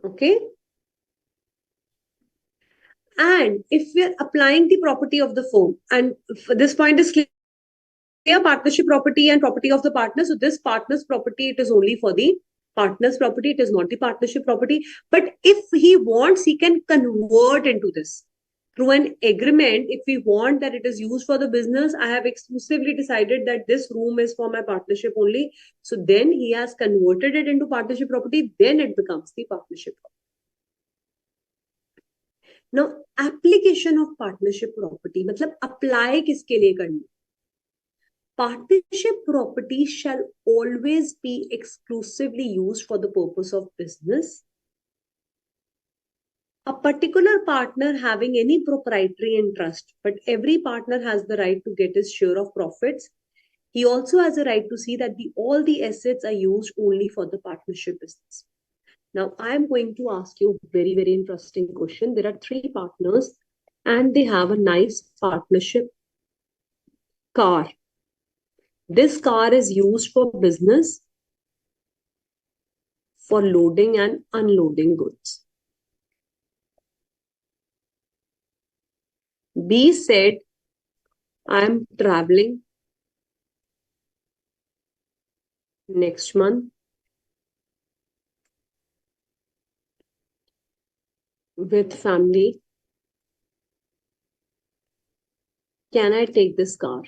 Okay? And if we are applying the property of the firm, and this point is clear, partnership property and property of the partner. So this partner's property, it is only for the partner's property. It is not the partnership property. But if he wants, he can convert into this through an agreement. If we want that it is used for the business, I have exclusively decided that this room is for my partnership only. So then he has converted it into partnership property. Then it becomes the partnership property. Now, application of partnership property, मतलब apply किसके लिए करनी? Partnership property shall always be exclusively used for the purpose of business. A particular partner having any proprietary interest, but every partner has the right to get his share of profits. He also has a right to see that all the assets are used only for the partnership business. Now, I am going to ask you a very, very interesting question. There are three partners and they have a nice partnership car. This car is used for business, for loading and unloading goods. B said, I am traveling next month with family. Can I take this car?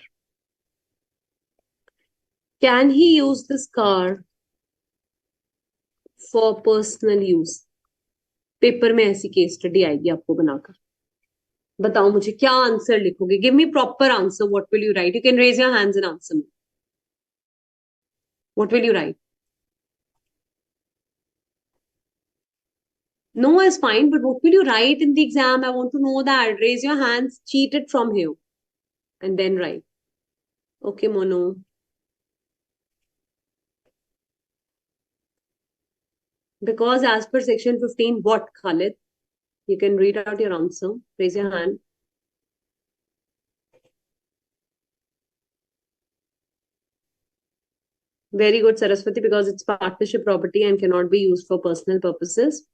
Can he use this car for personal use? Paper में ऐसी case study आएगी आपको बनाकर. बताओ मुझे क्या answer लिखोगे? Give me proper answer. What will you write? You can raise your hands and answer me. What will you write? No is fine, but what will you write in the exam? I want to know that. Raise your hands, cheat it from here, and then write. Okay, Mono. Because as per section 15, what, Khalid? You can read out your answer. Raise your hand. Very good, Saraswati, because it's partnership property and cannot be used for personal purposes.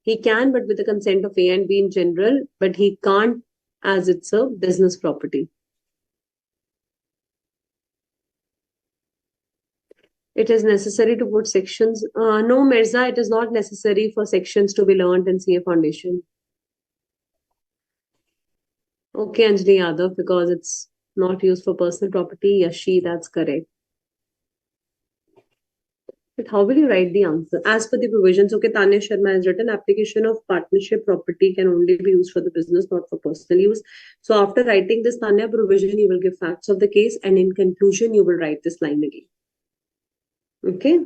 He can, but with the consent of A and B in general, but he can't as it's a business property. It is necessary to put sections. No, Mirza, it is not necessary for sections to be learned in CA Foundation. Okay, Anjali Yadav, because it's not used for personal property. Yashi, that's correct. But how will you write the answer? As per the provisions, okay, Tanya Sharma has written application of partnership property can only be used for the business, not for personal use. So after writing this Tanya provision, you will give facts of the case, and in conclusion, you will write this line again. Okay.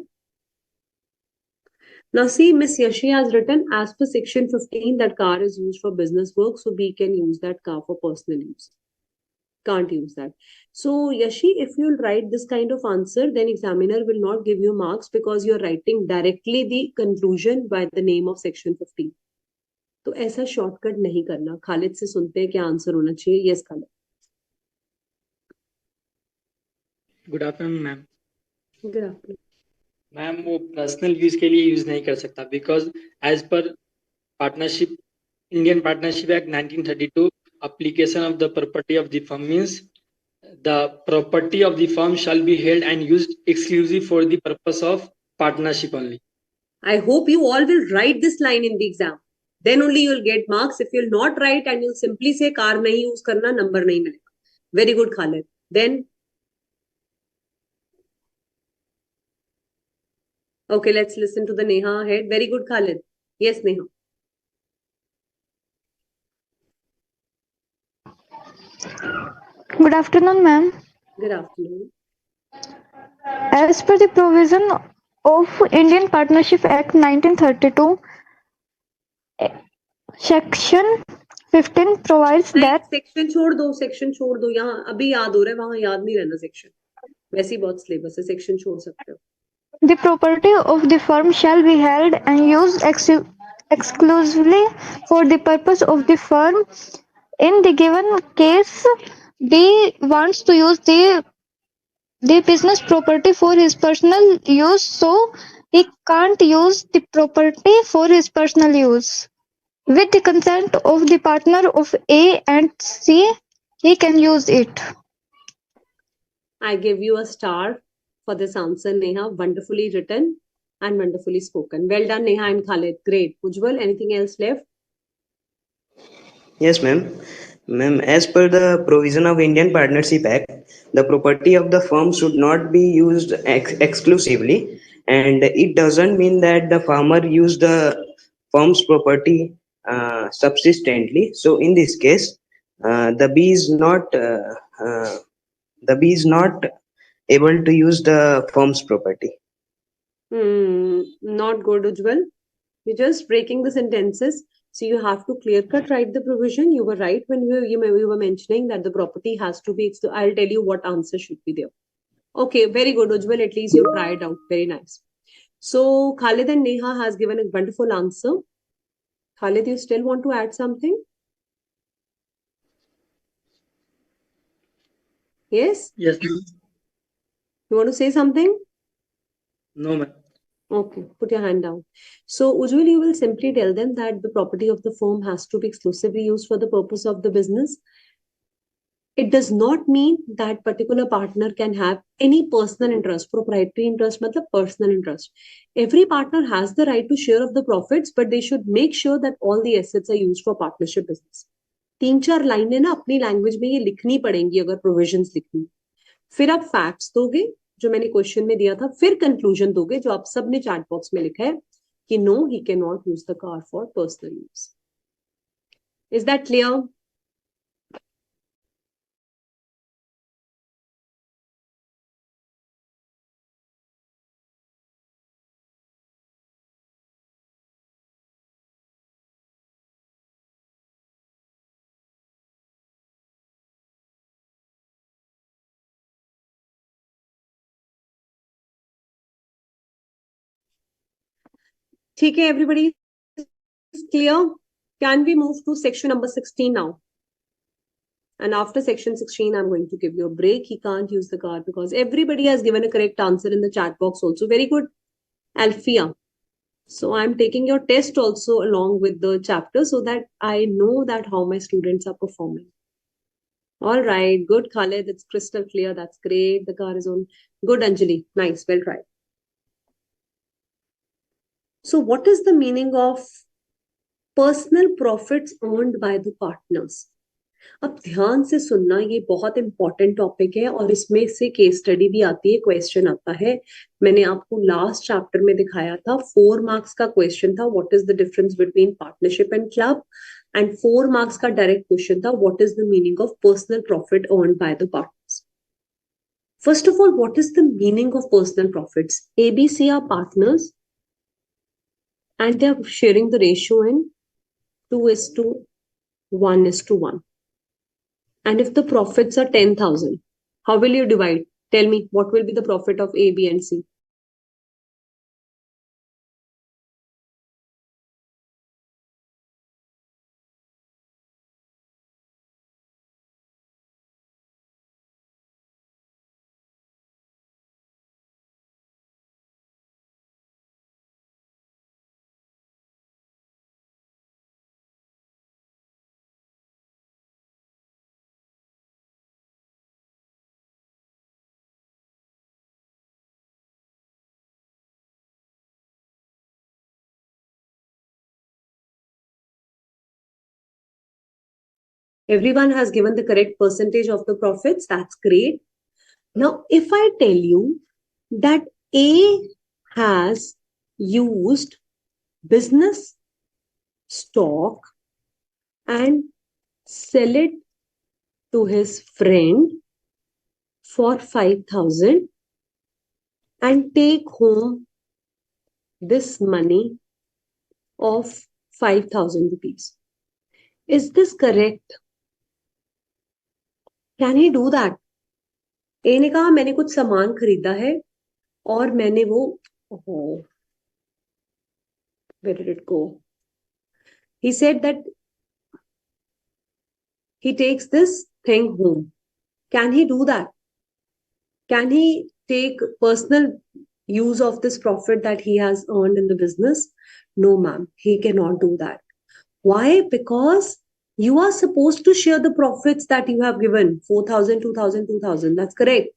Now see, Miss Yashi has written as per section 15 that car is used for business work, so we can use that car for personal use. Can't use that. So Yashi, if you'll write this kind of answer, then examiner will not give you marks because you're writing directly the conclusion by the name of section 15. तो ऐसा shortcut नहीं करना. खालिद से सुनते हैं क्या answer होना चाहिए. Yes Khalid. Good afternoon ma'am. Good afternoon. Ma'am वो पर्सनल यूज के लिए यूज नहीं कर सकता because as per partnership Indian partnership act 1932 application of the property of the firm means the property of the firm shall be held and used exclusively for the purpose of partnership only. I hope you all will write this line in the exam. Then only you'll get marks. If you'll not write and you'll simply say car nahi use karna, number nahi milega. Very good, Khalid. Then, okay, let's listen to the Neha ahead. Very good, Khalid. Yes, Neha. Good afternoon, ma'am. Good afternoon. As per the provision of Indian Partnership Act 1932, Section 15 provides that section छोड़ दो, section छोड़ दो. यहाँ अभी याद हो रहा है, वहां याद नहीं रहना सेक्शन. वैसे ही बहुत सिलेबस है, सेक्शन छोड़ सकते हो. the property of the firm shall be held and used exclusively for the purpose of the firm. In the given case, B wants to use the business property for his personal use, so he can't use the property for his personal use. With the consent of the partner of A and C, he can use it. I give you a star for this answer, Neha. Wonderfully written and wonderfully spoken. Well done, Neha and Khalid. Great. Ujjwal, anything else left? Yes, ma'am. Ma'am, as per the provision of Indian Partnership Act, the property of the firm should not be used exclusively, and it doesn't mean that the farmer used the firm's property subsistently. So, in this case, the bee is not able to use the firm's property. Not good, Ujjwal. You're just breaking the sentences. So you have to clear cut write the provision. You were right when you were mentioning that the property has to be. So I'll tell you what answer should be there. Okay, very good, Ujjwal. At least you tried out. Very nice. So Khalid and Neha has given a wonderful answer. Khalid, you still want to add something? Yes? Yes, ma'am. You want to say something? No, ma'am. Okay, put your hand down. So, usually you will simply tell them that the property of the firm has to be exclusively used for the purpose of the business. It does not mean that particular partner can have any personal interest, proprietary interest, matlab personal interest. Every partner has the right to share of the profits, but they should make sure that all the assets are used for partnership business. 3-4 लाइनें ना अपनी language में ये लिखनी पड़ेंगी अगर provisions लिखनी. फिर आप फैक्ट्स दोगे जो मैंने क्वेश्चन में दिया था, फिर कंक्लूजन दोगे जो आप सब ने चैट बॉक्स में लिखा है कि no he can not use the car for personal use. Is that clear? ठीक है, everybody is clear? Can we move to section number 16 now? And after section 16, I'm going to give you a break. He can't use the card because everybody has given a correct answer in the chat box also. Very good, Alfia. So I'm taking your test also along with the chapter so that I know that how my students are performing. All right, good, Khaled. It's crystal clear. That's great. The car is on. Good, Anjali. Nice. Well tried. So what is the meaning of personal profits earned by the partners? अब ध्यान से सुनना, ये बहुत important topic है और इसमें से केस स्टडी भी आती है, क्वेश्चन आता है। मैंने आपको लास्ट चैप्टर में दिखाया था, 4 मार्क्स का क्वेश्चन था, what is the difference between partnership and club, and 4 marks का डायरेक्ट क्वेश्चन था, what is the meaning of personal profit earn by the partners. First of all, what is the meaning of personal profits? ABC are partners and they are sharing the ratio in 2 is to 1 is to 1. And if the profits are 10,000, how will you divide? Tell me, what will be the profit of A, B, and C? Everyone has given the correct percentage of the profits. That's great. Now, if I tell you that A has used business stock and sell it to his friend for 5,000 and take home this money of 5,000 rupees. Is this correct? Can he do that? A ने कहा मैंने कुछ सामान खरीदा है और मैंने वो, where did it go? He said that he takes this thing home. Can he do that? Can he take personal use of this profit that he has earned in the business? No, ma'am, he cannot do that. Why? Because you are supposed to share the profits that you have given, 4,000, 2,000, 2,000. That's correct.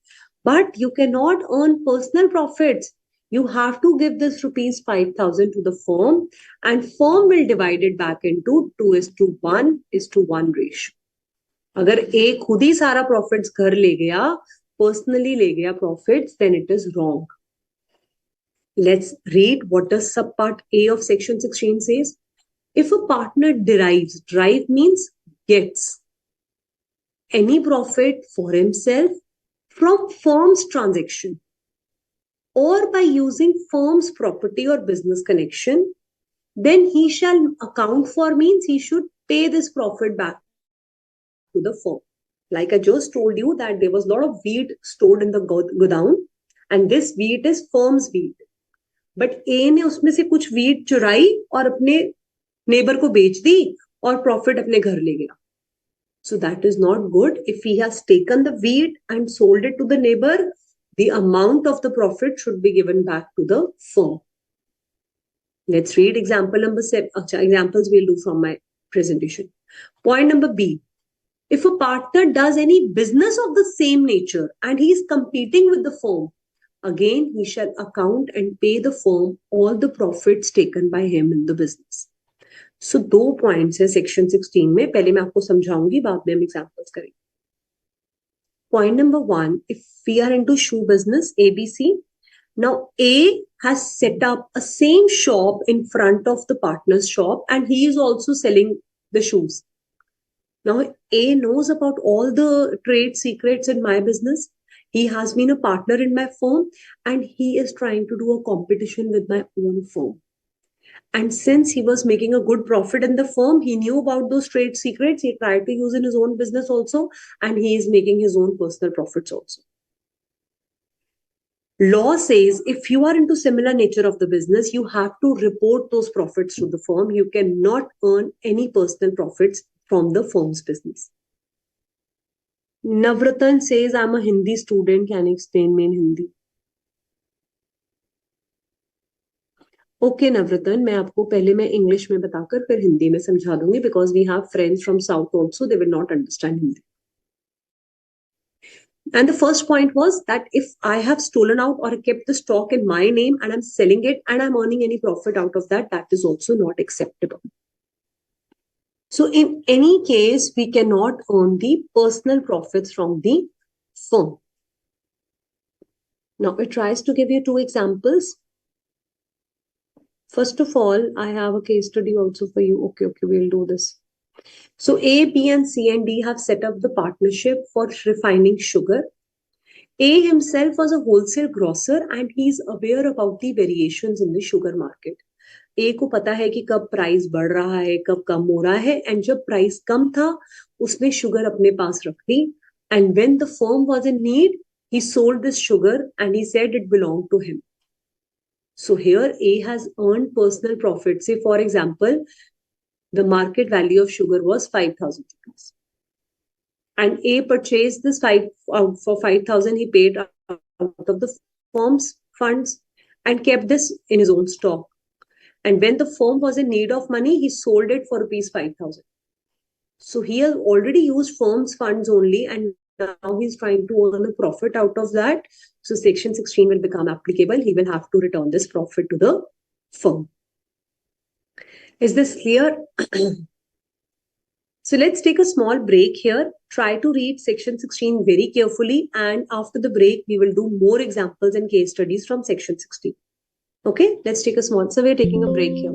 But you cannot earn personal profits. You have to give this rupees 5,000 to the firm, and firm will divide it back into 2 is to 1 ratio. अगर एक खुद ही सारा profits घर ले गया, personally ले गया profits, then it is wrong. Let's read what does subpart A of section 16 says. If a partner derive means gets any profit for himself from firm's transaction or by using firm's property or business connection, then he shall account for means he should pay this profit back to the firm. Like I just told you that there was a lot of wheat stored in the godown and this wheat is firm's wheat. But A ने उसमें से कुछ wheat चुराई और अपने neighbour को बेच दी और प्रॉफिट अपने घर ले गया. So that is not good. If he has taken the wheat and sold it to the neighbor, the amount of the profit should be given back to the firm. Let's read example number 7. Examples we'll do from my presentation. Point number B. If a partner does any business of the same nature and he is competing with the firm, again he shall account and pay the firm all the profits taken by him in the business. So 2 points है section 16 में, पहले मैं आपको समझाऊंगी, बाद में हम examples करेंगे. Point number 1, if we are into shoe business, ABC, now A has set up a same shop in front of the partner's shop and he is also selling the shoes. Now A knows about all the trade secrets in my business. He has been a partner in my firm and he is trying to do a competition with my own firm. And since he was making a good profit in the firm, he knew about those trade secrets. He tried to use in his own business also, and he is making his own personal profits also. Law says if you are into similar nature of the business, you have to report those profits to the firm. You cannot earn any personal profits from the firm's business. Navratan says, I'm a Hindi student. Can you explain me in Hindi? Okay Navratan, मैं आपको पहले मैं English में बताकर फिर हिंदी में समझा दूंगी, because we have friends from south also, they will not understand Hindi. And the first point was that if I have stolen out or kept the stock in my name and I'm selling it and I'm earning any profit out of that, that is also not acceptable. So in any case, we cannot earn the personal profits from the firm. Now it tries to give you two examples. First of all, I have a case study also for you. Okay, we'll do this. So A, B, and C and D have set up the partnership for refining sugar. A himself was a wholesale grocer and he is aware about the variations in the sugar market. ए को पता है कि कब price बढ़ रहा है, कब कम हो रहा है, एंड जब प्राइस कम था उसने शुगर अपने पास रख ली, and when the firm was in need he sold this sugar and he said it belonged to him. So here A has earned personal profit. Say for example, the market value of sugar was 5,000 rupees. And A purchased this for 5,000. He paid out of the firm's funds and kept this in his own stock. And when the firm was in need of money, he sold it for rupees 5,000. So he has already used firm's funds only, and now he's trying to earn a profit out of that. So Section 16 will become applicable. He will have to return this profit to the firm. Is this clear? So let's take a small break here. Try to read Section 16 very carefully, and after the break, we will do more examples and case studies from Section 16. Okay, let's take a small. So we're taking a break here.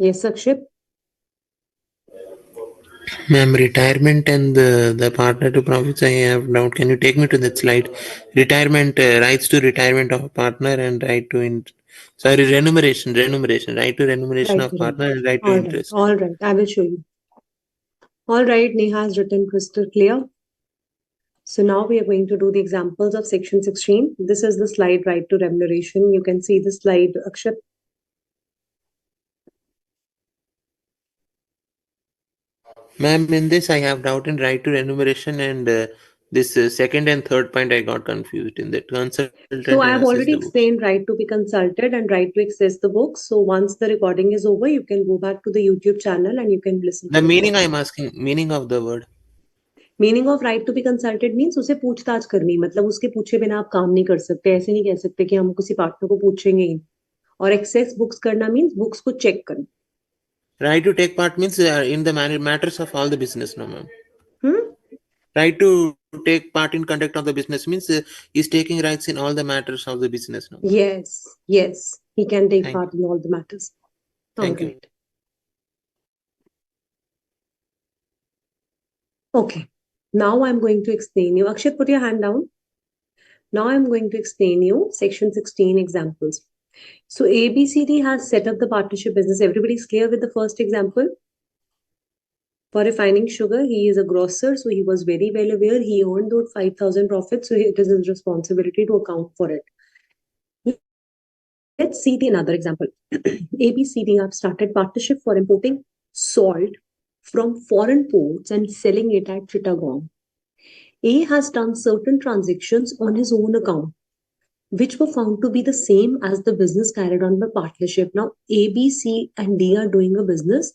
Yes, Akshit. Ma'am, retirement and the partner to profits, I have doubt. Can you take me to that slide? Retirement, rights to retirement of a partner and right to sorry, remuneration, right to remuneration Right of to run. partner and right to All right. interest. All right. I will show you. All right. Neha has written crystal clear. So now we are going to do the examples of section 16. This is the slide right to remuneration. You can see the slide, Akshat. Ma'am, in this I have doubt in right to remuneration and this second and third point I got confused in that consultant and So I assess have the already books. explained right to be consulted and right to access the books. So once the recording is over, you can go back to the YouTube channel and you can listen to The the meaning recording. I'm asking, meaning of the word. Meaning of right to be consulted means उसे पूछताछ करनी, मतलब उसके पूछे बिना आप काम नहीं कर सकते. ऐसे नहीं कह सकते कि हम किसी पार्टनर को पूछेंगे ही. और एक्सेस बुक्स करना मीन्स बुक्स को चेक करना. Right to take part means in the matters of all the business, no ma'am. Right to take part in conduct of the business means he's taking rights in all the matters of the business, no? Yes, yes, he can take Thank part in all the matters. Thank All you. right. Okay. Now I'm going to explain you. Akshat, put your hand down. Now I'm going to explain you section 16 examples. So ABCD has set up the partnership business. Everybody's clear with the first example? For refining sugar, he is a grocer, so he was very well aware. He earned those 5,000 profits, so it is his responsibility to account for it. Let's see the another example. ABCD have started partnership for importing salt from foreign ports and selling it at Chittagong. A has done certain transactions on his own account, which were found to be the same as the business carried on by partnership. Now, A, B, C, and D are doing a business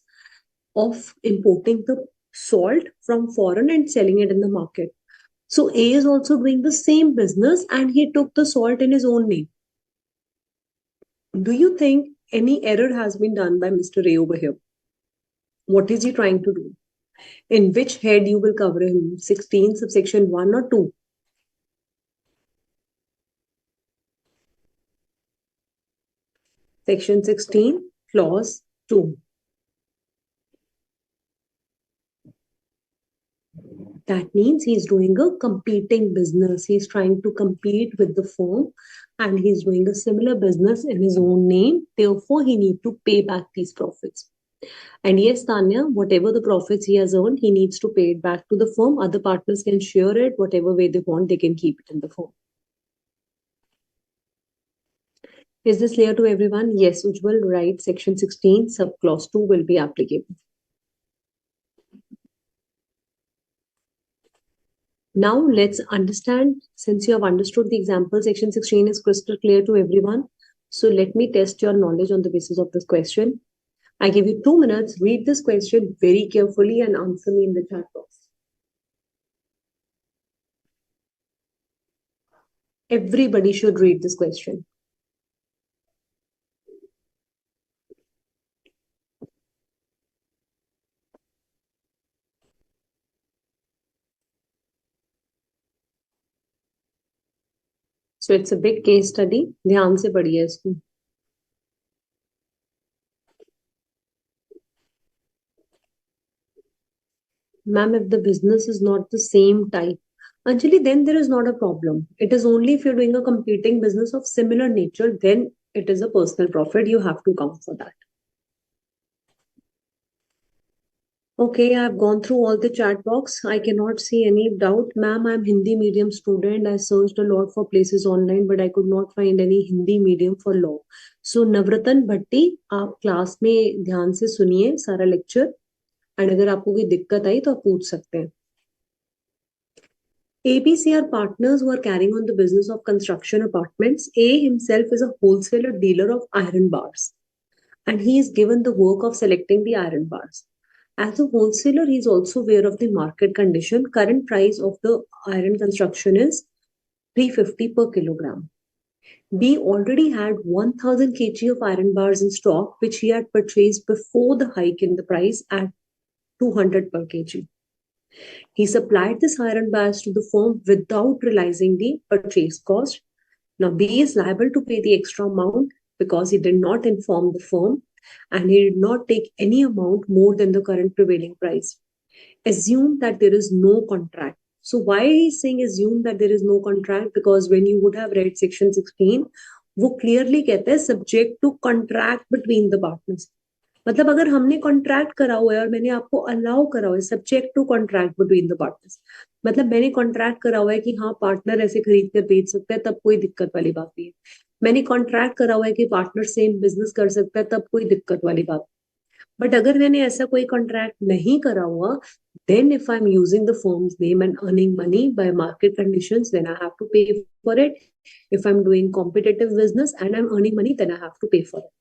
of importing the salt from foreign and selling it in the market. So A is also doing the same business and he took the salt in his own name. Do you think any error has been done by Mr. A over here? What is he trying to do? In which head you will cover him? 16 subsection 1 or 2? Section 16, clause 2. That means he's doing a competing business. He's trying to compete with the firm and he's doing a similar business in his own name. Therefore, he needs to pay back these profits. And yes, Tanya, whatever the profits he has earned, he needs to pay it back to the firm. Other partners can share it, whatever way they want, they can keep it in the firm. Is this clear to everyone? Yes, Ujjwal, right. Section 16, subclause 2 will be applicable. Now let's understand, since you have understood the example, section 16 is crystal clear to everyone. So let me test your knowledge on the basis of this question. I give you 2 minutes, read this question very carefully and answer me in the chat box. Everybody should read this question. So it's a big case study. ध्यान से पढ़िए इसको. Ma'am, if the business is not the same type, Anjali, then there is not a problem. It is only if you're doing a competing business of similar nature, then it is a personal profit. You have to count for that. Okay, I've gone through all the chat box. I cannot see any doubt. Ma'am, I'm Hindi medium student. I searched a lot for places online, but I could not find any Hindi medium for law. So Navratan Bhatti, आप class में ध्यान से सुनिए सारा lecture and अगर आपको कोई दिक्कत आई तो आप पूछ सकते हैं. ABC are partners who are carrying on the business of construction apartments. A himself is a wholesaler dealer of iron bars and he is given the work of selecting the iron bars. As a wholesaler, he is also aware of the market condition. Current price of the iron construction is 350 per kilogram. B already had 1000 kg of iron bars in stock, which he had purchased before the hike in the price at 200 per kg. He supplied this iron bars to the firm without realizing the purchase cost. Now, B is liable to pay the extra amount because he did not inform the firm and he did not take any amount more than the current prevailing price. Assume that there is no contract. So why is saying assume that there is no contract? Because when you would have read section 16, वो clearly कहता है subject to contract between the partners. मतलब अगर हमने contract करा हुआ है और मैंने आपको अलाउ करा हुआ है subject to contract between the partners, मतलब मैंने कॉन्ट्रैक्ट करा हुआ है कि हाँ पार्टनर ऐसे खरीद कर बेच सकता है, तब कोई दिक्कत वाली बात नहीं है. मैंने कॉन्ट्रैक्ट करा हुआ है कि पार्टनर सेम बिजनेस कर सकता है, तब कोई दिक्कत वाली बात. बट अगर मैंने ऐसा कोई कॉन्ट्रैक्ट नहीं करा हुआ, then if I'm using the firm's name and earning money by market conditions, then I have to pay for it. If I'm doing competitive business and I'm earning money, then I have to pay for it.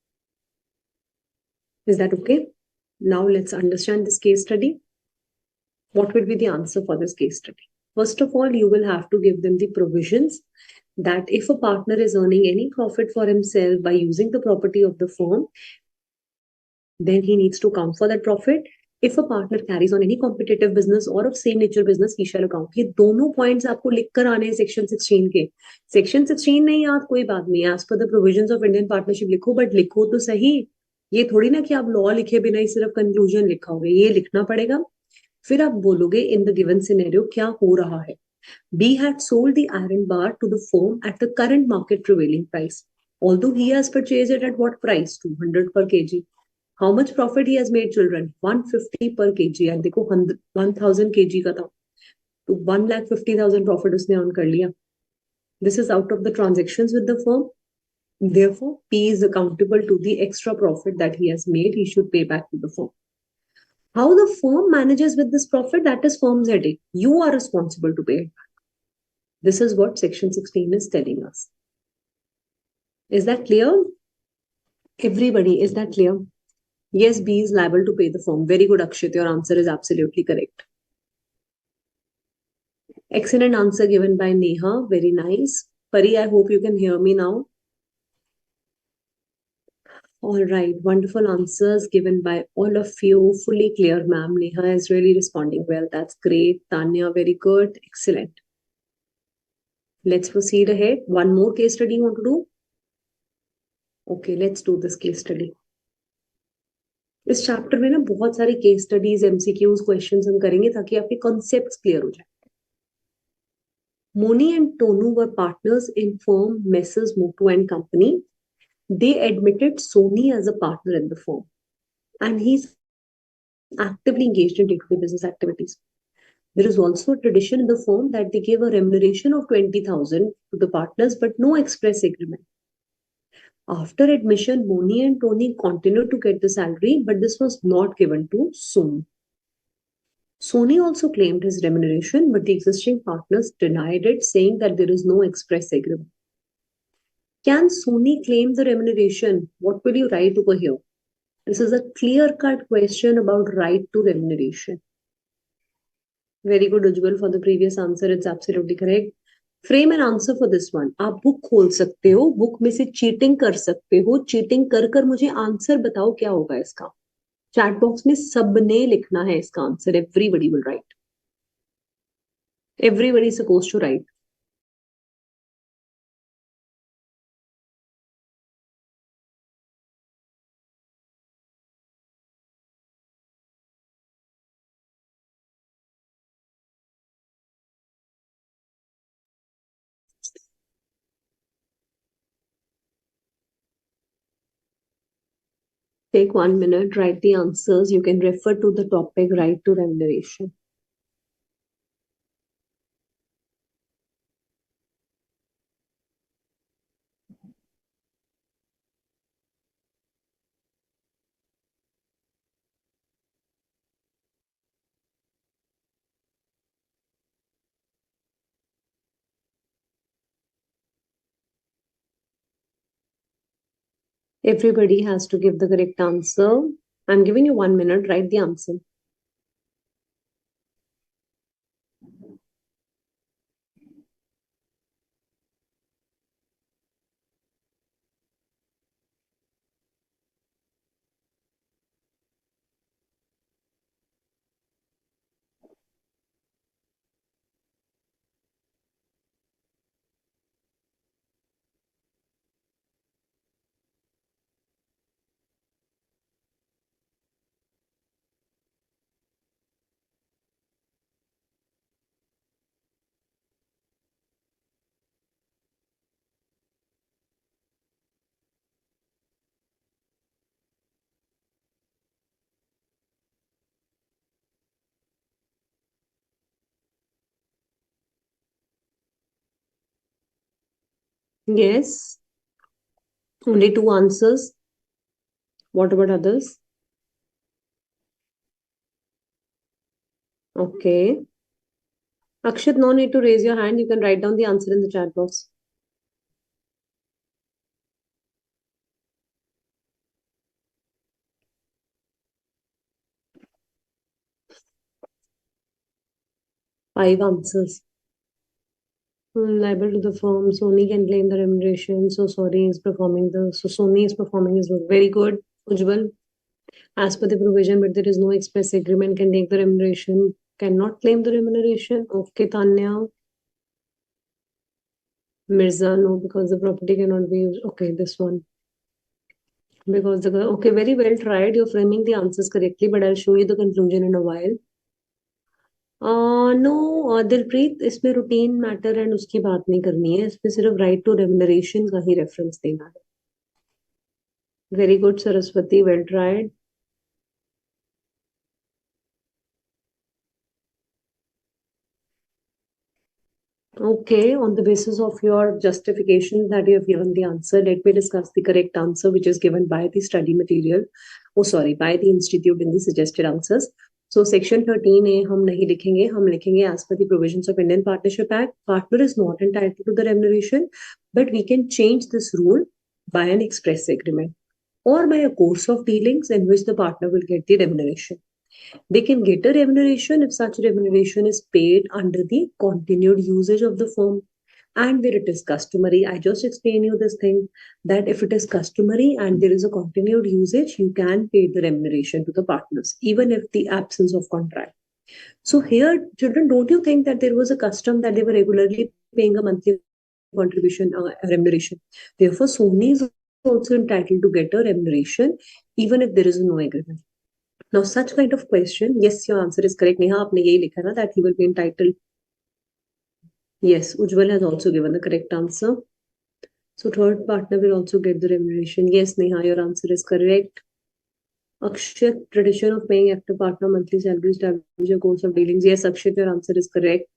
Is that okay? Now let's understand this case study. What will be the answer for this case study? First of all, you will have to give them the provisions that if a partner is earning any profit for himself by using the property of the firm, then he needs to count for that profit. If a partner carries on any competitive business or of same nature business, he shall account. ये दोनों points आपको लिखकर आने हैं section 16 के. Section 16 नहीं याद कोई बात नहीं, as per the provisions of Indian partnership लिखो, बट लिखो तो सही. ये थोड़ी ना कि आप लॉ लिखे बिना ही सिर्फ कंक्लूजन लिखा होगा, ये लिखना पड़ेगा. फिर आप बोलोगे इन द गिवन सिनेरियो क्या हो रहा है. B had sold the iron bar to the firm at the current market prevailing price. Although he has purchased it at what price? 200 per kg. How much profit he has made, children? 150 per kg. And देखो 1000 kg का था, तो 1,50,000 profit उसने earn कर लिया. This is out of the transactions with the firm. Therefore, P is accountable to the extra profit that he has made. He should pay back to the firm. How the firm manages with this profit, that is firm's headache. You are responsible to pay it back. This is what section 16 is telling us. Is that clear? Everybody, is that clear? Yes, B is liable to pay the firm. Very good, Akshit. Your answer is absolutely correct. Excellent answer given by Neha. Very nice. Pari, I hope you can hear me now. All right. Wonderful answers given by all of you. Fully clear, ma'am. Neha is really responding well. That's great. Tanya, very good. Excellent. Let's proceed ahead. One more case study you want to do? Okay, let's do this case study. इस chapter में ना बहुत सारी case studies, MCQs, questions हम करेंगे ताकि आपके concepts clear हो जाए. Moni and Tonu were partners in firm Messrs. Motu and Company. They admitted Sony as a partner in the firm, and he's actively engaged in day-to-day business activities. There is also a tradition in the firm that they give a remuneration of 20,000 to the partners, but no express agreement. After admission, Moni and Tony continued to get the salary, but this was not given to Sony. Sony also claimed his remuneration, but the existing partners denied it, saying that there is no express agreement. Can Sony claim the remuneration? What will you write over here? This is a clear-cut question about right to remuneration. Very good, Ujjwal, for the previous answer. It's absolutely correct. Frame an answer for this one. आप book खोल सकते हो, book में से cheating कर सकते हो, cheating कर कर मुझे आंसर बताओ क्या होगा इसका. चैट बॉक्स में सबने लिखना है इसका answer. Everybody will write. Everybody suppose to write. Take 1 minute, write the answers. You can refer to the topic right to remuneration. Everybody has to give the correct answer. I'm giving you 1 minute, write the answer. Yes. Only two answers. What about others? Okay. Akshat, no need to raise your hand. You can write down the answer in the chat box. Five answers. Liable to the firm. Sony can claim the remuneration. So Sony is performing his work. Very good. Ujjwal. As per the provision, but there is no express agreement, can take the remuneration, cannot claim the remuneration. Okay, Tanya. Mirza, no, because the property cannot be used. Okay, this one. Because okay, very well tried. You're framing the answers correctly, but I'll show you the conclusion in a while. No Dilpreet, इसमें routine matter and उसकी बात नहीं करनी है, इसमें सिर्फ right to remuneration का ही reference देना है. Very good Saraswati, well tried. Okay, on the basis of your justification that you have given the answer, let me discuss the correct answer which is given by the study material. Oh, sorry, by the institute in the suggested answers. So, section 13A हम नहीं लिखेंगे, हम लिखेंगे as per the provisions of Indian Partnership Act. Partner is not entitled to the remuneration, but we can change this rule by an express agreement or by a course of dealings in which the partner will get the remuneration. They can get a remuneration if such remuneration is paid under the continued usage of the firm. And where it is customary, I just explain you this thing that if it is customary and there is a continued usage, you can pay the remuneration to the partners, even if the absence of contract. So here, children, don't you think that there was a custom that they were regularly paying a monthly contribution remuneration? Therefore, Sony is also entitled to get a remuneration, even if there is no agreement. Now, such kind of question, yes, your answer is correct. Neha, आपने यही लिखा ना that he will be entitled. Yes, Ujjwal has also given the correct answer. So, third partner will also get the remuneration. Yes, Neha, your answer is correct. Akshat, tradition of paying active partner monthly salary establish a course of dealings. Yes, Akshat, your answer is correct.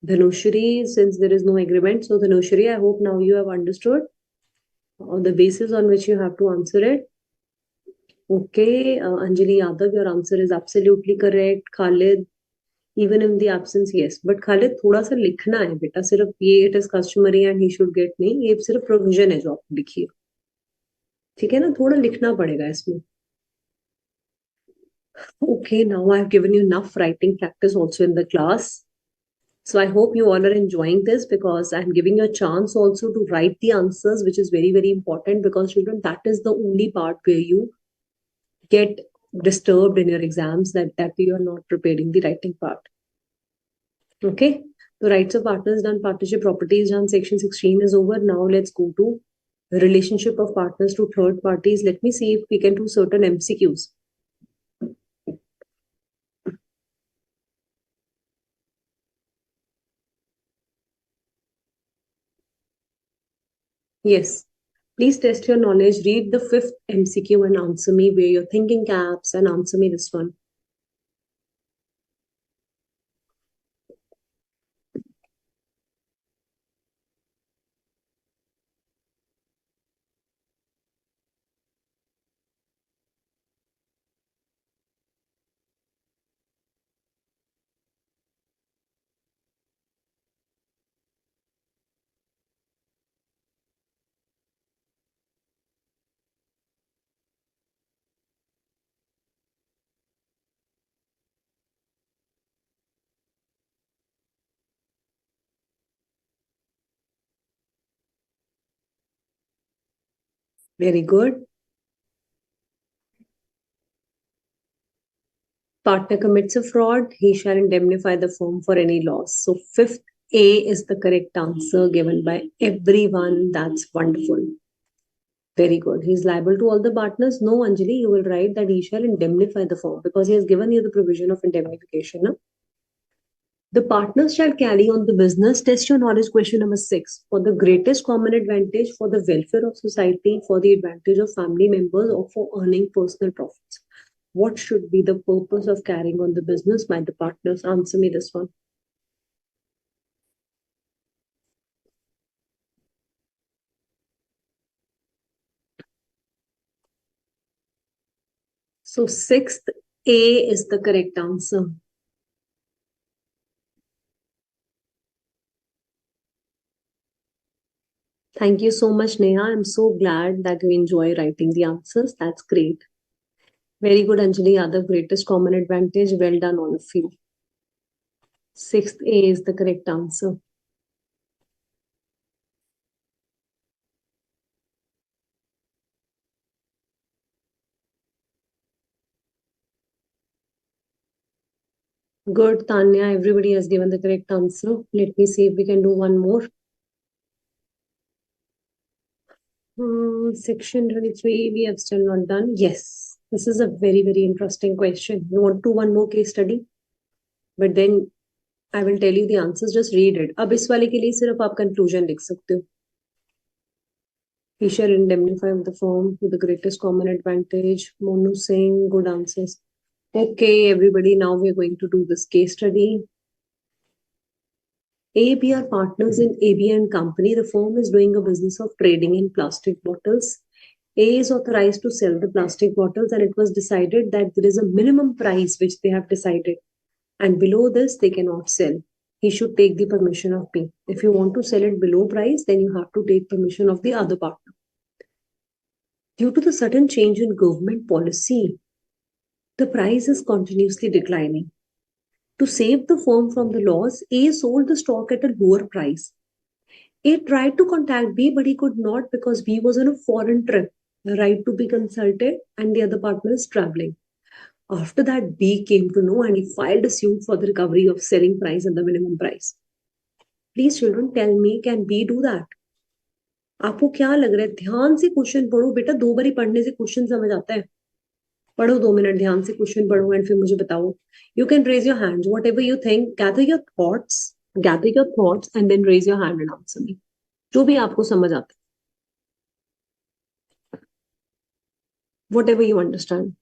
Dhanushri, since there is no agreement, so Dhanushri, I hope now you have understood on the basis on which you have to answer it. Okay, Anjali Yadav, your answer is absolutely correct. Khalid, even in the absence, yes. But Khalid, थोड़ा सा लिखना है बेटा, सिर्फ ये it is customary and he should get नहीं, ये सिर्फ provision है जो आप लिखिए, ठीक है ना, थोड़ा लिखना पड़ेगा इसमें. Okay, now I've given you enough writing practice also in the class. So I hope you all are enjoying this because I'm giving you a chance also to write the answers, which is very, very important because children, that is the only part where you get disturbed in your exams, that you are not preparing the writing part. Okay, the rights of partners done, partnership properties done, section 16 is over. Now let's go to the relationship of partners to third parties. Let me see if we can do certain MCQs. Yes, please test your knowledge. Read the 5th MCQ and answer me where you're thinking caps and answer me this one. Very good. Partner commits a fraud, he shall indemnify the firm for any loss. So 5th A is the correct answer given by everyone. That's wonderful. Very good. He is liable to all the partners. No, Anjali, you will write that he shall indemnify the firm because he has given you the provision of indemnification. No? The partners shall carry on the business. Test your knowledge. Question number 6. For the greatest common advantage, for the welfare of society, for the advantage of family members, or for earning personal profits. What should be the purpose of carrying on the business by the partners? Answer me this one. So 6th A is the correct answer. Thank you so much, Neha. I'm so glad that you enjoy writing the answers. That's great. Very good, Anjali Yadav. Greatest common advantage. Well done, all of you. 6th A is the correct answer. Good, Tanya. Everybody has given the correct answer. Let me see if we can do one more. Section 23, we have still not done. Yes, this is a very, very interesting question. You want to do one more case study? But then I will tell you the answers. Just read it. अब इस वाले के लिए सिर्फ आप conclusion लिख सकते हो. He shall indemnify the firm to the greatest common advantage. Monu Singh, good answers. Okay, everybody, now we're going to do this case study. AB are partners in AB and Company. The firm is doing a business of trading in plastic bottles. A is authorized to sell the plastic bottles, and it was decided that there is a minimum price which they have decided, and below this they cannot sell. He should take the permission of B. If you want to sell it below price, then you have to take permission of the other partner. Due to the sudden change in government policy, the price is continuously declining. To save the firm from the loss, A sold the stock at a lower price. A tried to contact B, but he could not because B was on a foreign trip, the right to be consulted, and the other partner is traveling. After that, B came to know and he filed a suit for the recovery of selling price and the minimum price. Please, children, tell me, can B do that? आपको क्या लग रहा है? ध्यान से question पढ़ो बेटा, 2 बारी पढ़ने से क्वेश्चन समझ आता है. पढ़ो 2 मिनट ध्यान से क्वेश्चन पढ़ो एंड फिर मुझे बताओ. You can raise your hands, whatever you think. Gather your thoughts and then raise your hand and answer me. जो भी आपको समझ आता है. Whatever you understand.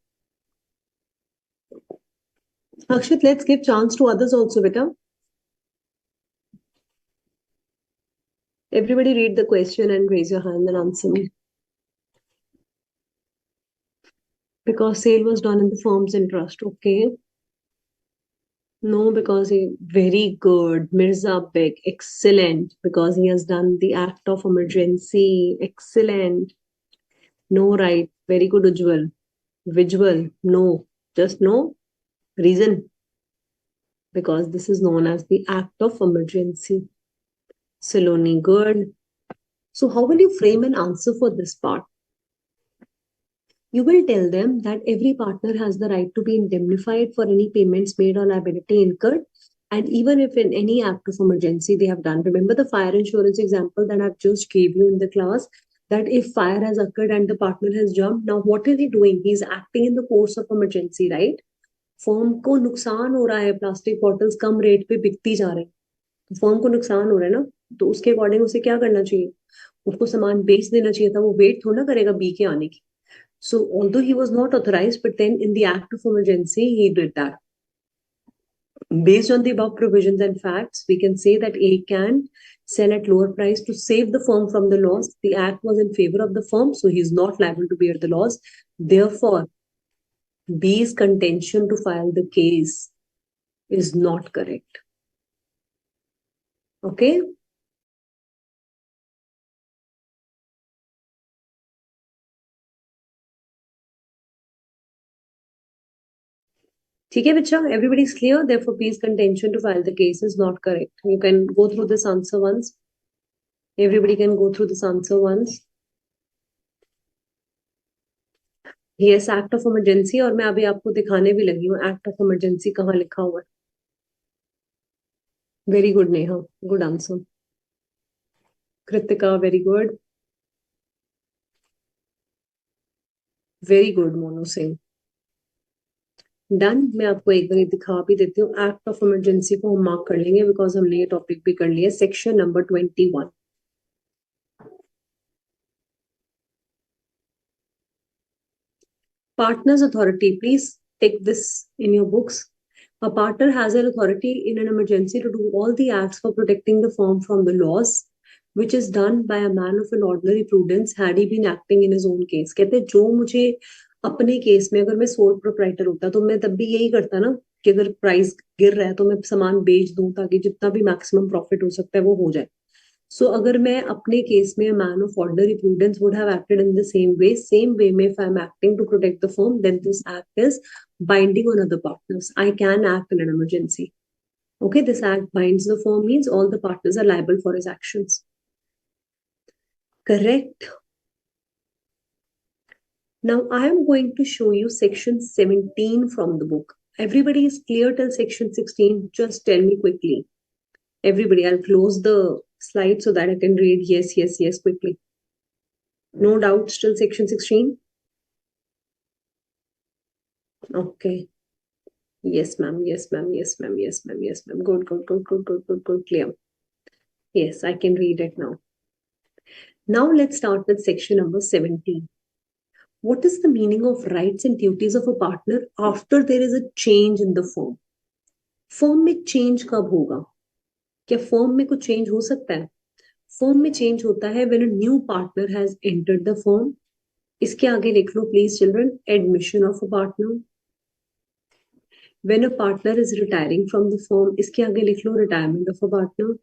Akshit, let's give chance to others also, beta. Everybody read the question and raise your hand and answer me. Because sale was done in the firm's interest, okay? No, because he very good. Mirza Beg, excellent. Because he has done the act of emergency, excellent. No, right. Very good, Ujjwal. Visual, no. Just no. Reason. Because this is known as the act of emergency. Saloni, good. So how will you frame an answer for this part? You will tell them that every partner has the right to be indemnified for any payments made or liability incurred. And even if in any act of emergency they have done, remember the fire insurance example that I've just gave you in the class, that if fire has occurred and the partner has jumped, now what is he doing? He's acting in the course of emergency, right? Firm को नुकसान हो रहा है, plastic bottles कम rate पे बिकती जा रहे हैं, फर्म को नुकसान हो रहा है ना, तो उसके अकॉर्डिंग उसे क्या करना चाहिए? उसको सामान बेच देना चाहिए था. वो वेट थोड़ा ना करेगा बी के आने की. So although he was not authorized, but then in the act of emergency, he did that. Based on the above provisions and facts, we can say that A can sell at lower price to save the firm from the loss. The act was in favor of the firm, so he is not liable to bear the loss. Therefore, B's contention to file the case is not correct. Okay? ठीक है बच्चा, everybody is clear. Therefore, B's contention to file the case is not correct. You can go through this answer once. Everybody can go through this answer once. Yes, act of emergency. और मैं अभी आपको दिखाने भी लगी हूँ act of emergency कहाँ लिखा हुआ है. Very good, Neha. Good answer. Kritika, very good. Very good, Monu Singh. Done. मैं आपको एक बार दिखा भी देती हूँ. एक्ट ऑफ इमरजेंसी को हम मार्क कर लेंगे बिकॉज हमने ये टॉपिक भी कर लिया. Section number 21. Partner's authority. Please take this in your books. A partner has an authority in an emergency to do all the acts for protecting the firm from the loss, which is done by a man of an ordinary prudence had he been acting in his own case. कहते हैं जो मुझे अपने case में अगर मैं sole proprietor होता तो मैं तब भी यही करता ना कि अगर प्राइस गिर रहा है तो मैं सामान बेच दूं ताकि जितना भी मैक्सिमम प्रॉफिट हो सकता है वो हो जाए. So अगर मैं अपने केस में man of ordinary prudence would have acted in the same way में if I'm acting to protect the firm, then this act is binding on other partners. I can act in an emergency. Okay, this act binds the firm means all the partners are liable for his actions. Correct. Now I am going to show you section 17 from the book. Everybody is clear till section 16? Just tell me quickly. Everybody, I'll close the slide so that I can read yes, yes, yes quickly. No doubts till section 16? Okay. Yes, ma'am. Yes, ma'am. Yes, ma'am. Yes, ma'am. Yes, ma'am. Good, good, good, good, good, good, good. Clear. Yes, I can read it now. Now let's start with section number 17. What is the meaning of rights and duties of a partner after there is a change in the firm? Firm में change कब होगा? क्या firm में कुछ change हो सकता है? Firm में change होता है when a new partner has entered the firm. इसके आगे लिख लो please children. Admission of a partner. When a partner is retiring from the firm, इसके आगे लिख लो retirement of a partner.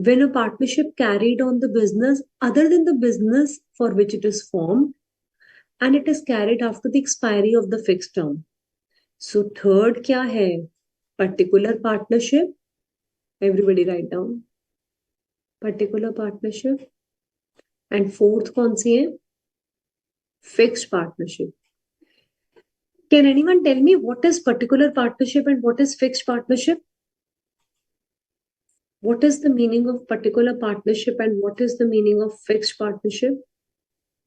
When a partnership carried on the business other than the business for which it is formed, and it is carried after the expiry of the fixed term. So third क्या है? Particular partnership. Everybody write down. Particular partnership. And fourth कौन सी है? Fixed partnership. Can anyone tell me what is particular partnership and what is fixed partnership? What is the meaning of particular partnership and what is the meaning of fixed partnership?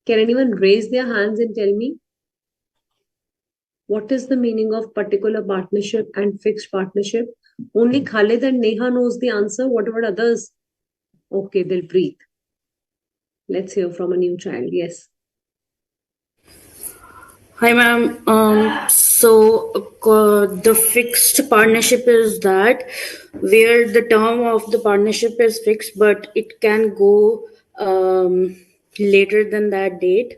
Can anyone raise their hands and tell me what is the meaning of particular partnership and fixed partnership? Only Khalid and Neha knows the answer. What about others? Okay, they'll breathe. Let's hear from a new child. Yes. Hi, ma'am. The fixed partnership is that where the term of the partnership is fixed, but it can go later than that date.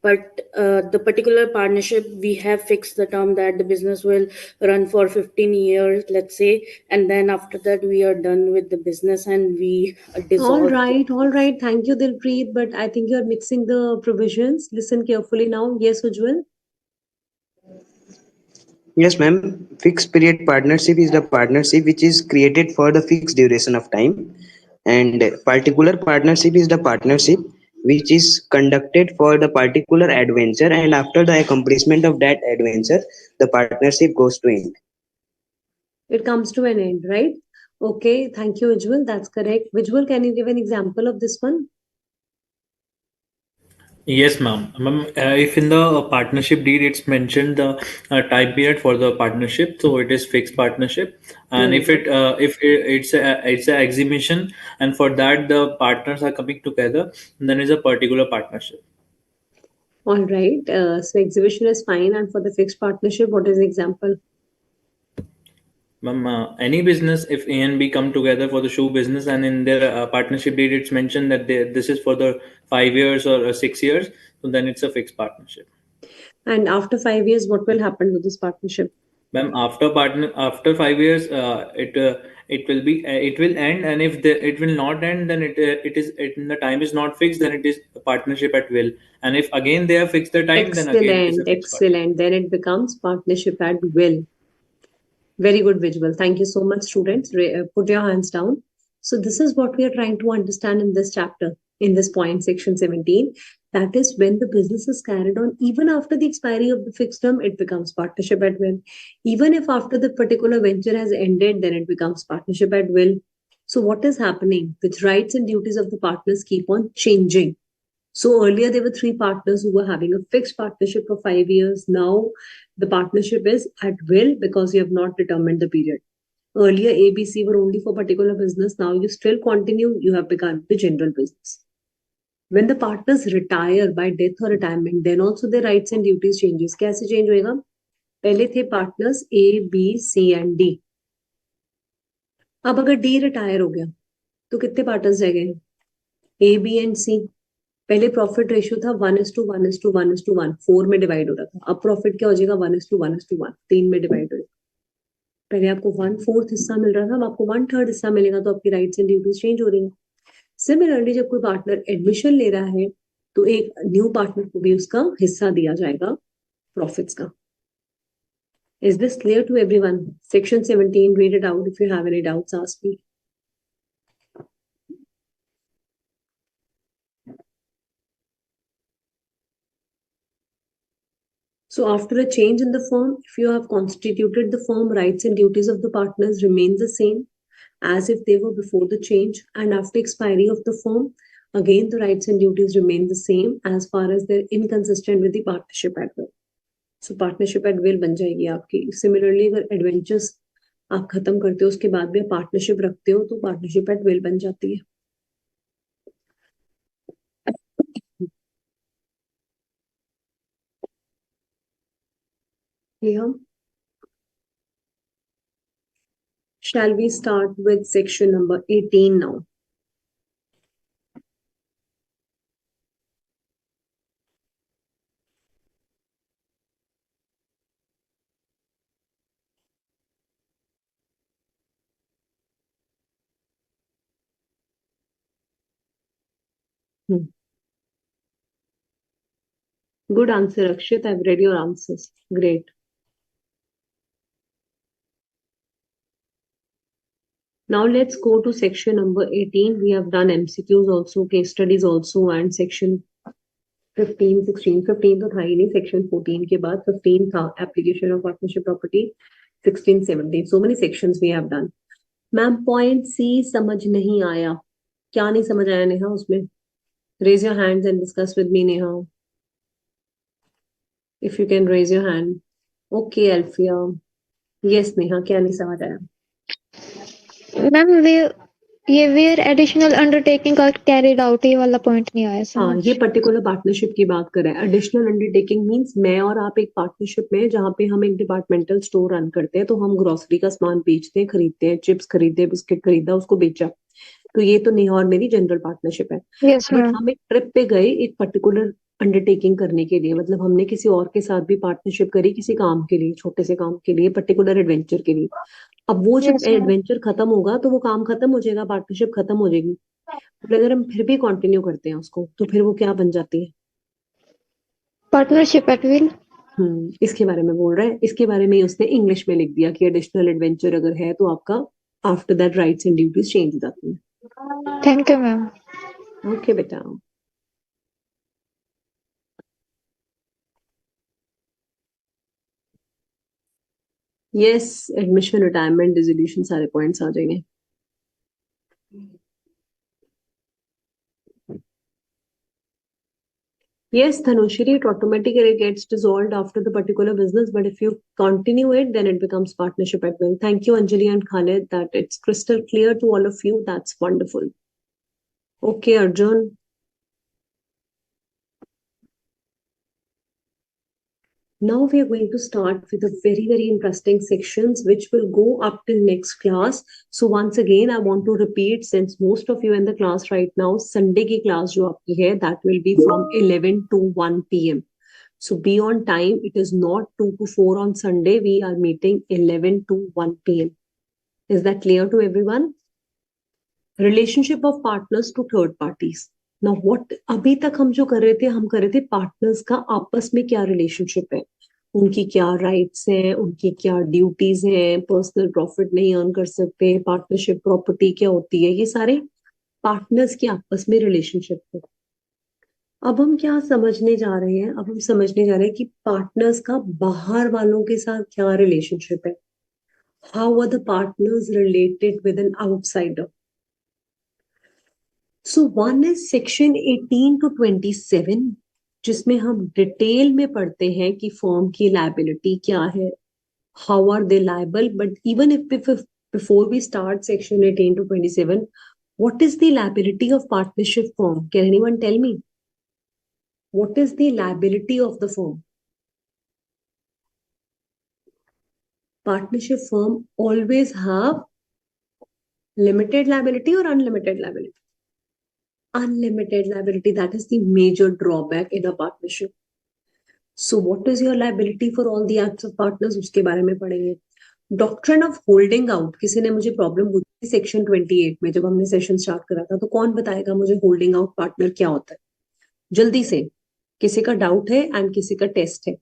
But the particular partnership, we have fixed the term that the business will run for 15 years, let's say, and then after that we are done with the business and we dissolve. All right. Thank you, Dilpreet. But I think you're mixing the provisions. Listen carefully now. Yes, Ujjwal? Yes, ma'am. Fixed period partnership is the partnership which is created for the fixed duration of time, and particular partnership is the partnership which is conducted for the particular adventure, and after the accomplishment of that adventure, the partnership goes to end. It comes to an end, right? Okay. Thank you, Ujjwal. That's correct. Ujjwal, can you give an example of this one? Yes, ma'am. Ma'am, if in the partnership deed it's mentioned the time period for the partnership, so it is fixed partnership. And Very if it good. it's a exhibition, and for that the partners are coming together, then is a particular partnership. All right. So exhibition is fine. And for the fixed partnership, what is the example? Ma'am, any business if A and B come together for the shoe business, and in their partnership deed it's mentioned that this is for the 5 years or 6 years, so then it's a fixed partnership. And after 5 years, what will happen to this partnership? Ma'am, after 5 years, it will be it will end, and if it will not end, then the time is not fixed, then it is a partnership at will. And if again they have fixed the time, then again it is a fixed partnership. Excellent. Then it becomes partnership at will. Very good visual. Thank you so much, students. Put your hands down. So this is what we are trying to understand in this chapter, in this point, section 17. That is when the business is carried on, even after the expiry of the fixed term, it becomes partnership at will. Even if after the particular venture has ended, then it becomes partnership at will. So what is happening? The rights and duties of the partners keep on changing. So earlier there were three partners who were having a fixed partnership for 5 years. Now the partnership is at will because you have not determined the period. Earlier ABC were only for particular business. Now you still continue. You have become the general business. When the partners retire by death or retirement, then also their rights and duties changes. कैसे change होएगा? पहले थे partners A, B, C and D. अब अगर D retire हो गया, तो कितने partners रह गए? A, B and C. पहले प्रॉफिट रेशियो था 1:1:1:1:1, 4 में डिवाइड हो रहा था. अब प्रॉफिट क्या हो जाएगा? 1:1:1, 3 में डिवाइड हो जाएगा. पहले आपको 1/4 हिस्सा मिल रहा था, अब आपको 1/3 हिस्सा मिलेगा, तो आपकी राइट्स एंड ड्यूटीज चेंज हो रही है. सिमिलरली जब कोई पार्टनर एडमिशन ले रहा है तो एक न्यू पार्टनर को भी उसका हिस्सा दिया जाएगा प्रॉफिट्स का. Is this clear to everyone? Section 17, read it out. If you have any doubts, ask me. So after a change in the firm, if you have constituted the firm, rights and duties of the partners remain the same as if they were before the change. And after expiry of the firm, again the rights and duties remain the same as far as they're inconsistent with the partnership at will. So partnership at will बन जाएगी आपकी. Similarly, अगर adventures आप खत्म करते हो उसके बाद भी पार्टनरशिप रखते हो तो पार्टनरशिप एट विल बन जाती है. Yeah. Shall we start with section number 18 now? Good answer, Akshit. I've read your answers. Great. Now let's go to section number 18. We have done MCQs also, case studies also, and section 15, 16. 15 तो था ही नहीं. Section 14 के बाद 15 था, application of partnership property. 16, 17. So many sections we have done. Ma'am point C समझ नहीं आया. क्या नहीं समझ आया नेहा उसमें? Raise your hands and discuss with me, Neha. If you can raise your hand. Okay, Alfia. Yes, Neha, क्या नहीं समझ आया? मैम ये वेयर एडिशनल अंडरटेकिंग का कैरिड आउट, ये वाला पॉइंट नहीं आया समझ. हाँ, ये पर्टिकुलर पार्टनरशिप की बात कर रहे हैं. एडिशनल अंडरटेकिंग मींस मैं और आप एक पार्टनरशिप में जहाँ पे हम एक डिपार्टमेंटल स्टोर रन करते हैं, तो हम ग्रोसरी का सामान बेचते हैं, खरीदते हैं, चिप्स खरीदे, बिस्किट खरीदा, उसको बेचा. तो ये तो नेहा और मेरी जनरल पार्टनरशिप है. Yes but ma'am. हम एक ट्रिप पे गए एक पर्टिकुलर अंडरटेकिंग करने के लिए, मतलब हमने किसी और के साथ भी पार्टनरशिप करी किसी काम के लिए, छोटे से काम के लिए, पर्टिकुलर एडवेंचर के लिए. अब वो जब यस मैम. एडवेंचर खत्म होगा तो वो काम खत्म हो जाएगा, पार्टनरशिप खत्म हो जाएगी. बट अगर हम फिर भी कंटिन्यू करते हैं उसको तो फिर वो क्या बन जाती है? Partnership at will. इसके बारे में बोल रहा है. इसके बारे में उसने इंग्लिश में लिख दिया कि एडिशनल एडवेंचर अगर है तो आपका after that rights and duties change हो जाती है. Thank you ma'am. ओके बेटा. यस, एडमिशन, रिटायरमेंट, डिसोल्यूशन, सारे पॉइंट्स आ जाएंगे. Yes, Dhanushri, it automatically gets dissolved after the particular business, but if you continue it, then it becomes partnership at will. Thank you, Anjali and Khalid, that it's crystal clear to all of you. That's wonderful. Okay, Arjun. Now we are going to start with a very, very interesting sections which will go up till next class. So once again, I want to repeat, since most of you in the class right now, Sunday ki class jo aapki hai, that will be from 11 to 1 p.m. So be on time. It is not 2 to 4 on Sunday. We are meeting 11 to 1 p.m. Is that clear to everyone? Relationship of partners to third parties. Now what अभी तक हम जो कर रहे थे, हम कर रहे थे पार्टनर्स का आपस में क्या रिलेशनशिप है, उनकी क्या राइट्स हैं, उनकी क्या ड्यूटीज हैं, पर्सनल प्रॉफिट नहीं अर्न कर सकते, पार्टनरशिप प्रॉपर्टी क्या होती है, ये सारे पार्टनर्स के आपस में रिलेशनशिप है. अब हम क्या समझने जा रहे हैं? अब हम समझने जा रहे हैं कि पार्टनर्स का बाहर वालों के साथ क्या रिलेशनशिप है. How are the partners related with an outsider. So one is section 18 to 27, जिसमें हम डिटेल में पढ़ते हैं कि फर्म की लायबिलिटी क्या है, how are they liable. But even if before we start section 18 to 27, what is the liability of partnership firm? Can anyone tell me? What is the liability of the firm? Partnership firm always have limited liability or unlimited liability? Unlimited liability, that is the major drawback in a partnership. So what is your liability for all the acts of partners, उसके बारे में पढ़ेंगे. Doctrine of holding out, किसी ने मुझे problem पूछी section 28 में जब हमने सेशन स्टार्ट करा था, तो कौन बताएगा मुझे होल्डिंग आउट पार्टनर क्या होता है जल्दी से. किसी का डाउट है एंड किसी का टेस्ट है,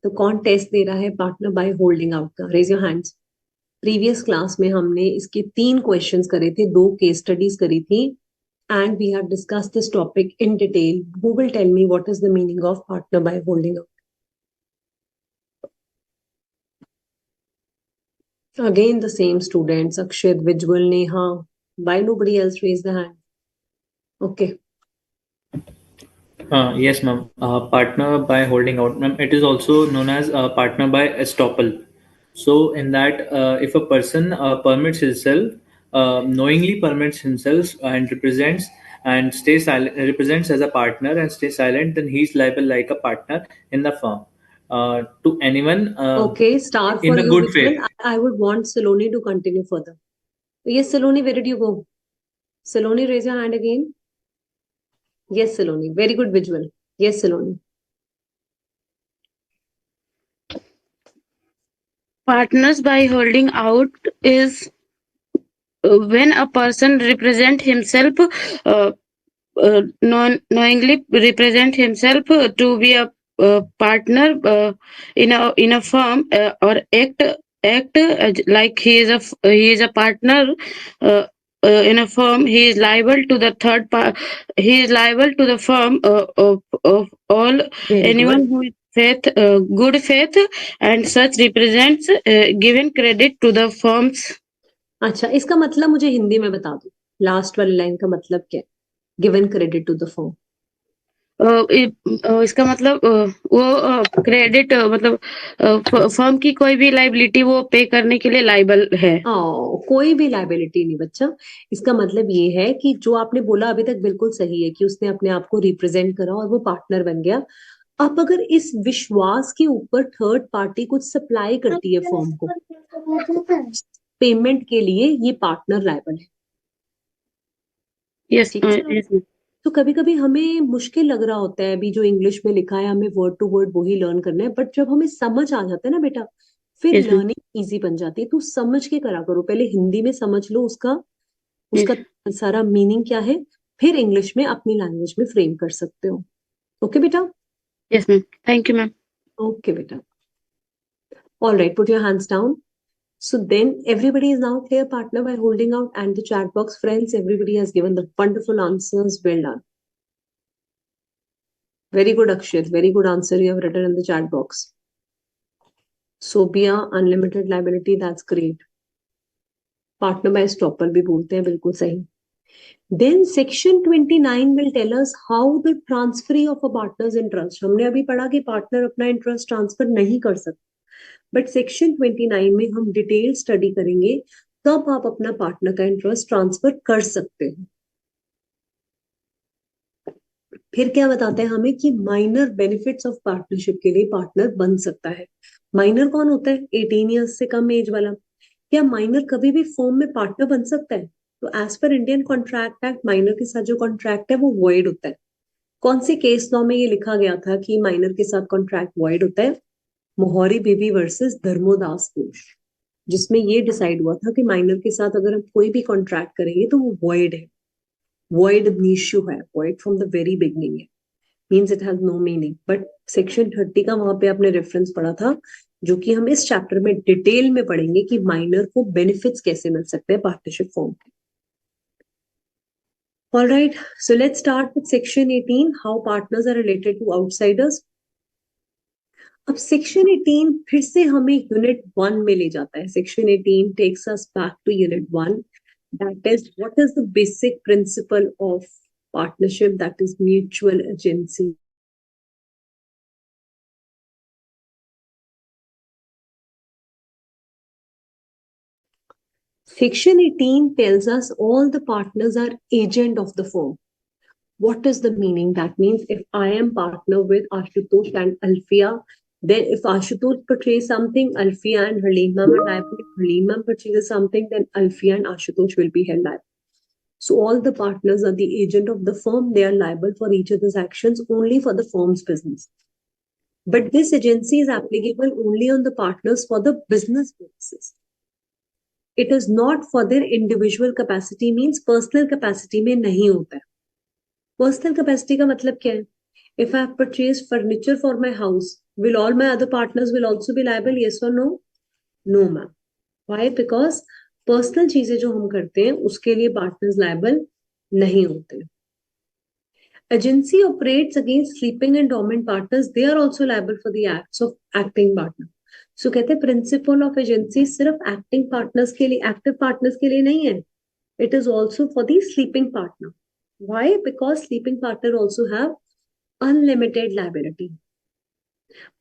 तो कौन टेस्ट दे रहा है पार्टनर बाय होल्डिंग आउट का? Raise your hands. Previous class में हमने इसके 3 क्वेश्चंस करे थे, 2 केस स्टडीज करी थी, and we have discussed this topic in detail. Who will tell me what is the meaning of partner by holding out? Again, the same students, Akshit, Vijwal, Neha. Why nobody else raised the hand? Okay. Yes, ma'am. Partner by holding out, ma'am. It is also known as partner by estoppel. So, in that, if a person permits himself, knowingly permits himself and represents as a partner and stays silent, then he is liable like a partner in the firm. To anyone Okay, star in for the you, good Vijwal. faith. I would want Saloni to continue further. Yes, Saloni, where did you go? Saloni, raise your hand again. Yes, Saloni. Very good, Vijwal. Yes, Saloni. Partners by holding out is when a person represent himself knowingly represent himself to be a partner in a firm or act like he is a partner in a firm. He is liable to the he is liable to the firm of all Very anyone good. who is good faith and such represents given credit to the firms. अच्छा, इसका मतलब मुझे हिंदी में बता दो. Last वाली line का मतलब क्या है? Given credit to the firm. इसका मतलब वो क्रेडिट मतलब फर्म की कोई भी लाइबिलिटी वो पे करने के लिए लाइबल है. कोई भी लाइबिलिटी नहीं बच्चा. इसका मतलब ये है कि जो आपने बोला अभी तक बिल्कुल सही है कि उसने अपने आप को रिप्रेजेंट करा और वो पार्टनर बन गया. अब अगर इस विश्वास के ऊपर थर्ड पार्टी कुछ सप्लाई करती है फर्म को पेमेंट के लिए, ये पार्टनर लायबल है. यस ठीक है. तो कभी कभी हमें मुश्किल लग रहा होता है, अभी जो इंग्लिश में लिखा है हमें वर्ड टू वर्ड वही लर्न करना है, बट जब हमें समझ आ जाता है ना बेटा, फिर Yes, ma'am. लर्निंग इजी बन जाती है. तो समझ के करा करो, पहले हिंदी में समझ लो उसका सारा मीनिंग क्या है, फिर इंग्लिश में अपनी लैंग्वेज में फ्रेम कर सकते हो. ओके बेटा? Yes ma'am. Thank you ma'am. Okay बेटा. All right, put your hands down. So then everybody is now clear partner by holding out, and the chat box friends, everybody has given the wonderful answers. Well done. Very good, Akshit. Very good answer you have written in the chat box. Sobia, unlimited liability, that's great. Partner by stopper भी बोलते हैं, बिल्कुल सही. Then section 29 will tell us how the transfer of a partner's interest. हमने अभी पढ़ा कि partner अपना इंटरेस्ट ट्रांसफर नहीं कर सकता, बट सेक्शन 29 में हम डिटेल स्टडी करेंगे कब आप अपना पार्टनर का इंटरेस्ट ट्रांसफर कर सकते हो. फिर क्या बताते हैं हमें कि माइनर बेनिफिट्स ऑफ पार्टनरशिप के लिए पार्टनर बन सकता है. माइनर कौन होता है? 18 ईयर्स से कम एज वाला. क्या माइनर कभी भी फॉर्म में पार्टनर बन सकता है? तो as per Indian contract act minor के साथ जो कॉन्ट्रैक्ट है वो वॉइड होता है. कौन से केस लॉ में ये लिखा गया था कि माइनर के साथ कॉन्ट्रैक्ट वॉइड होता है? मोहरी बेबी वर्सेस धर्मोदास घोष, जिसमें ये डिसाइड हुआ था कि माइनर के साथ अगर हम कोई भी कॉन्ट्रैक्ट करेंगे तो वो वॉइड है. वॉइड इश्यू है, void from the very beginning है, means it has no meaning. But section 30 का वहां पे आपने रेफरेंस पढ़ा था, जो कि हम इस चैप्टर में डिटेल में पढ़ेंगे कि माइनर को बेनिफिट्स कैसे मिल सकते हैं पार्टनरशिप फॉर्म के. All right, so let's start with section 18, how partners are related to outsiders. अब सेक्शन 18 फिर से हमें यूनिट 1 में ले जाता है. Section 18 takes us back to unit 1, that is what is the basic principle of partnership, that is mutual agency. Section 18 tells us all the partners are agent of the firm. What is the meaning? That means if I am partner with Ashutosh and Alfia, then if Ashutosh purchases something, Alfia and Halim ma'am are liable. If Halim ma'am purchases something, then Alfia and Ashutosh will be held liable. So all the partners are the agent of the firm. They are liable for each other's actions only for the firm's business. But this agency is applicable only on the partners for the business purposes. It is not for their individual capacity, means personal capacity में नहीं होता है. Personal capacity का मतलब क्या है? If I have purchased furniture for my house, will all my other partners will also be liable? Yes or no? No, ma'am. Why? Because personal चीजें जो हम करते हैं उसके लिए partners liable नहीं होते. Agency operates against sleeping and dormant partners. They are also liable for the acts of acting partner. So कहते हैं principle of agency सिर्फ acting partners के लिए, active partners के लिए नहीं है. It is also for the sleeping partner. Why? Because sleeping partner also have unlimited liability.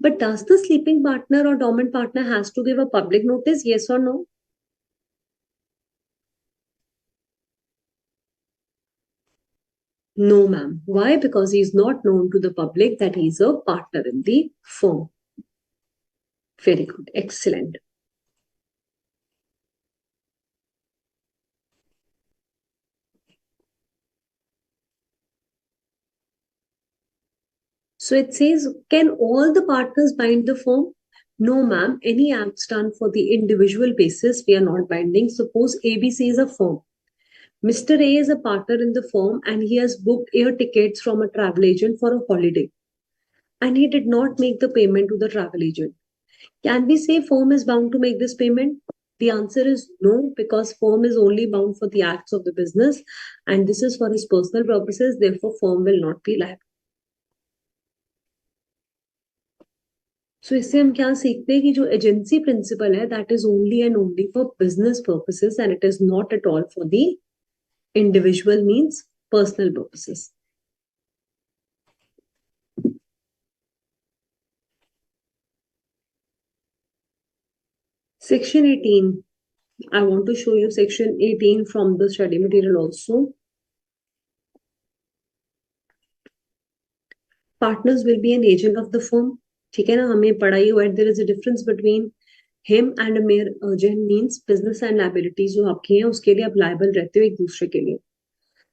But does the sleeping partner or dormant partner has to give a public notice? Yes or no? No, ma'am. Why? Because he is not known to the public that he is a partner in the firm. Very good. Excellent. So it says, can all the partners bind the firm? No, ma'am. Any acts done for the individual basis, we are not binding. Suppose ABC is a firm. Mr. A is a partner in the firm and he has booked air tickets from a travel agent for a holiday. And he did not make the payment to the travel agent. Can we say firm is bound to make this payment? The answer is no, because firm is only bound for the acts of the business and this is for his personal purposes. Therefore, firm will not be liable. So इससे हम क्या सीखते हैं कि जो agency principal है that is only and only for business purposes and it is not at all for the individual, means personal purposes. Section 18. I want to show you section 18 from the study material also. Partners will be an agent of the firm. ठीक है ना, हमें पढ़ा ही हुआ है. There is a difference between him and a mere agent, means business and liabilities जो आपकी हैं उसके लिए आप liable रहते हो एक दूसरे के लिए.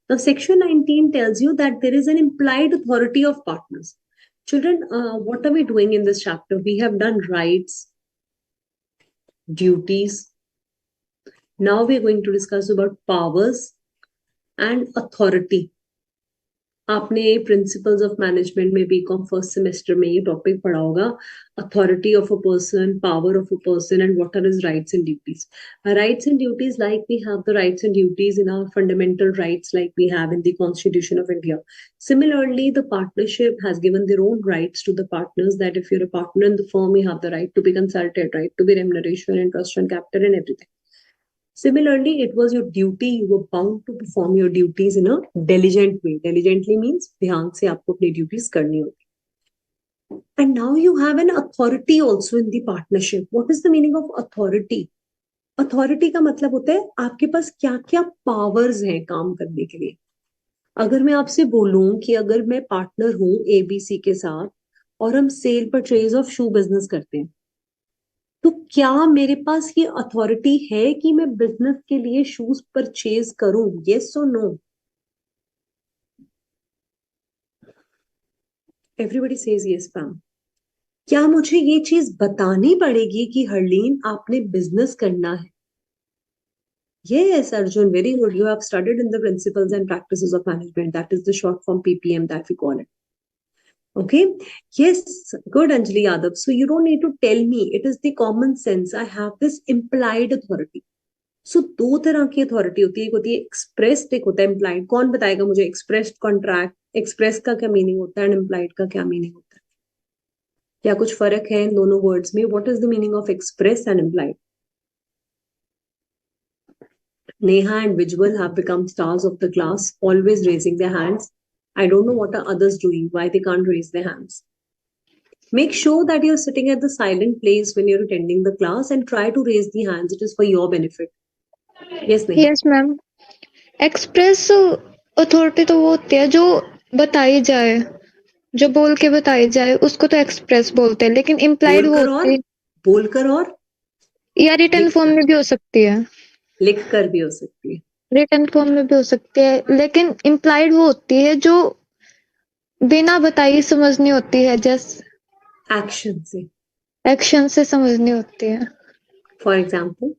Now section 19 tells you that there is an implied authority of partners. Children, what are we doing in this chapter? We have done rights, duties. Now we are going to discuss about powers and authority. आपने principles of management में BCom first semester में ये topic पढ़ा होगा. Authority of a person, power of a person and what are his rights and duties. Rights and duties, like we have the rights and duties in our fundamental rights like we have in the Constitution of India. Similarly, the partnership has given their own rights to the partners, that if you're a partner in the firm, you have the right to be consulted, right to be remuneration, interest on capital and everything. Similarly, it was your duty, you were bound to perform your duties in a diligent way. Diligently means ध्यान से आपको अपनी duties करनी होती. And now you have an authority also in the partnership. What is the meaning of authority? Authority का मतलब होता है आपके पास क्या क्या powers हैं काम करने के लिए. अगर मैं आपसे बोलूं कि अगर मैं पार्टनर हूं ABC के साथ और हम cell purchase of shoe business करते हैं, तो क्या मेरे पास ये अथॉरिटी है कि मैं बिजनेस के लिए शूज परचेज करूं? यस और no? Everybody says yes ma'am. क्या मुझे ये चीज बतानी पड़ेगी कि हरलीन आपने बिजनेस करना है? Yes, Arjun, very good. You have studied in the principles and practices of management. That is the short form PPM that we call it. Okay. Yes, good, Anjali Yadav. So you don't need to tell me. It is the common sense. I have this implied authority. So दो तरह की authority होती है. एक होती है expressed, एक होता है इम्प्लाइड. कौन बताएगा मुझे एक्सप्रेस्ड कॉन्ट्रैक्ट, एक्सप्रेस का क्या मीनिंग होता है एंड इम्प्लाइड का क्या मीनिंग होता है? क्या कुछ फर्क है इन दोनों वर्ड्स में? What is the meaning of express and implied? Neha and Vijwal have become stars of the class, always raising their hands. I don't know what are others doing, why they can't raise their hands. Make sure that you're sitting at the silent place when you're attending the class and try to raise the hands. It is for your benefit. Yes, Neha. Yes ma'am. Express authority तो वो होती है जो बताई जाए, जो बोल के बताई जाए उसको तो एक्सप्रेस बोलते हैं. लेकिन इम्प्लाइड वो बोलकर और होती है बोलकर और या रिटर्न फॉर्म में भी हो सकती है. लिख कर भी हो सकती है. रिटन फॉर्म में भी हो सकती है, लेकिन इम्प्लाइड वो होती है जो बिना बताई समझनी होती है, जस्ट एक्शन से। एक्शन से समझनी होती है। फॉर एग्जाम्पल,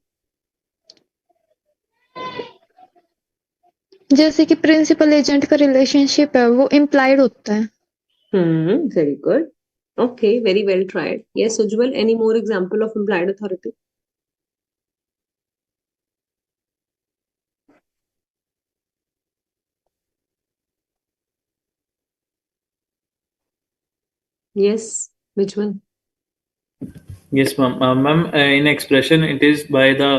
जैसे कि प्रिंसिपल एजेंट का रिलेशनशिप है, वो इम्प्लाइड होता है। Very good. Okay, very well tried. Yes, Ujjwal, any more example of implied authority? Yes, which one? Yes, ma'am. Ma'am, in expression, it is by the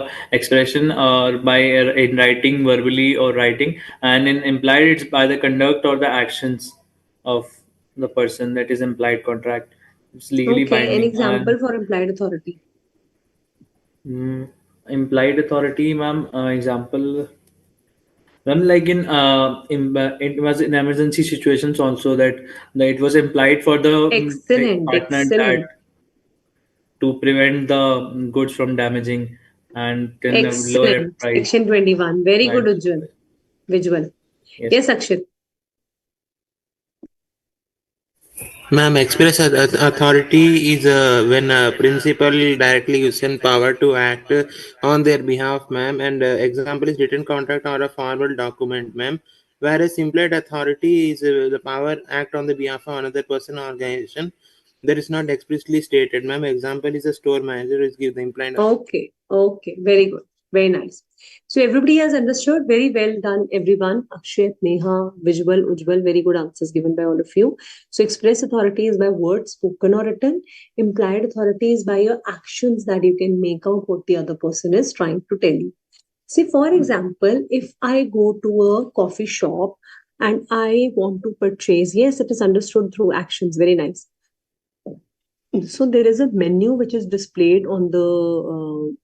expression or by in writing, verbally or writing, and in implied, it's by the conduct or the actions of the person that is implied contract. It's legally Okay, an binding. And example for implied authority. implied authority, ma'am. Example, ma'am, like it was in emergency situations also that it was implied for the Excellent, partner excellent, that to prevent the goods from damaging and then lower at excellent. price. Section 21. Very good, Right. Ujjwal. Visual. Yes. Yes, Akshit. Ma'am, express authority is when a principal directly gives them power to act on their behalf, ma'am. And example is written contract or a formal document, ma'am. Whereas implied authority is the power act on the behalf of another person or organization that is not explicitly stated, ma'am. Example is a store manager is give the implied. Okay, okay. Very good. Very nice. So everybody has understood. Very well done, everyone. Akshay, Neha, Visual, Ujjwal. Very good answers given by all of you. So express authority is by words spoken or written. Implied authority is by your actions that you can make out what the other person is trying to tell you. See, for example, if I go to a coffee shop and I want to purchase, yes, it is understood through actions. Very nice. So there is a menu which is displayed on the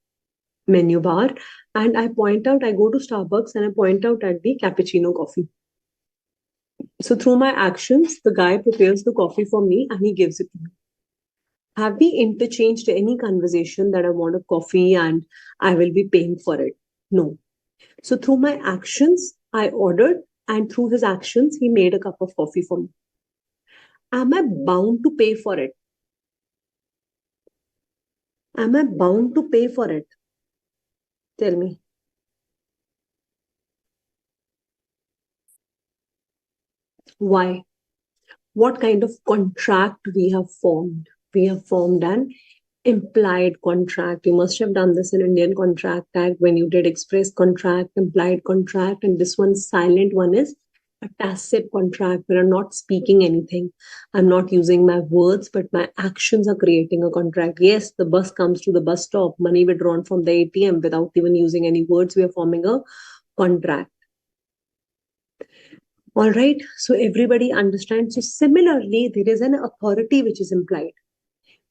menu bar, and I point out, I go to Starbucks and I point out at the cappuccino coffee. So through my actions, the guy prepares the coffee for me and he gives it to me. Have we interchanged any conversation that I want a coffee and I will be paying for it? No. So through my actions, I ordered, and through his actions, he made a cup of coffee for me. Am I bound to pay for it? Am I bound to pay for it? Tell me. Why? What kind of contract we have formed? We have formed an implied contract. You must have done this in Indian Contract Act when you did express contract, implied contract, and this one silent one is a tacit contract where I'm not speaking anything. I'm not using my words, but my actions are creating a contract. Yes, the bus comes to the bus stop, money withdrawn from the ATM without even using any words. We are forming a contract. All right, so everybody understands. So similarly, there is an authority which is implied.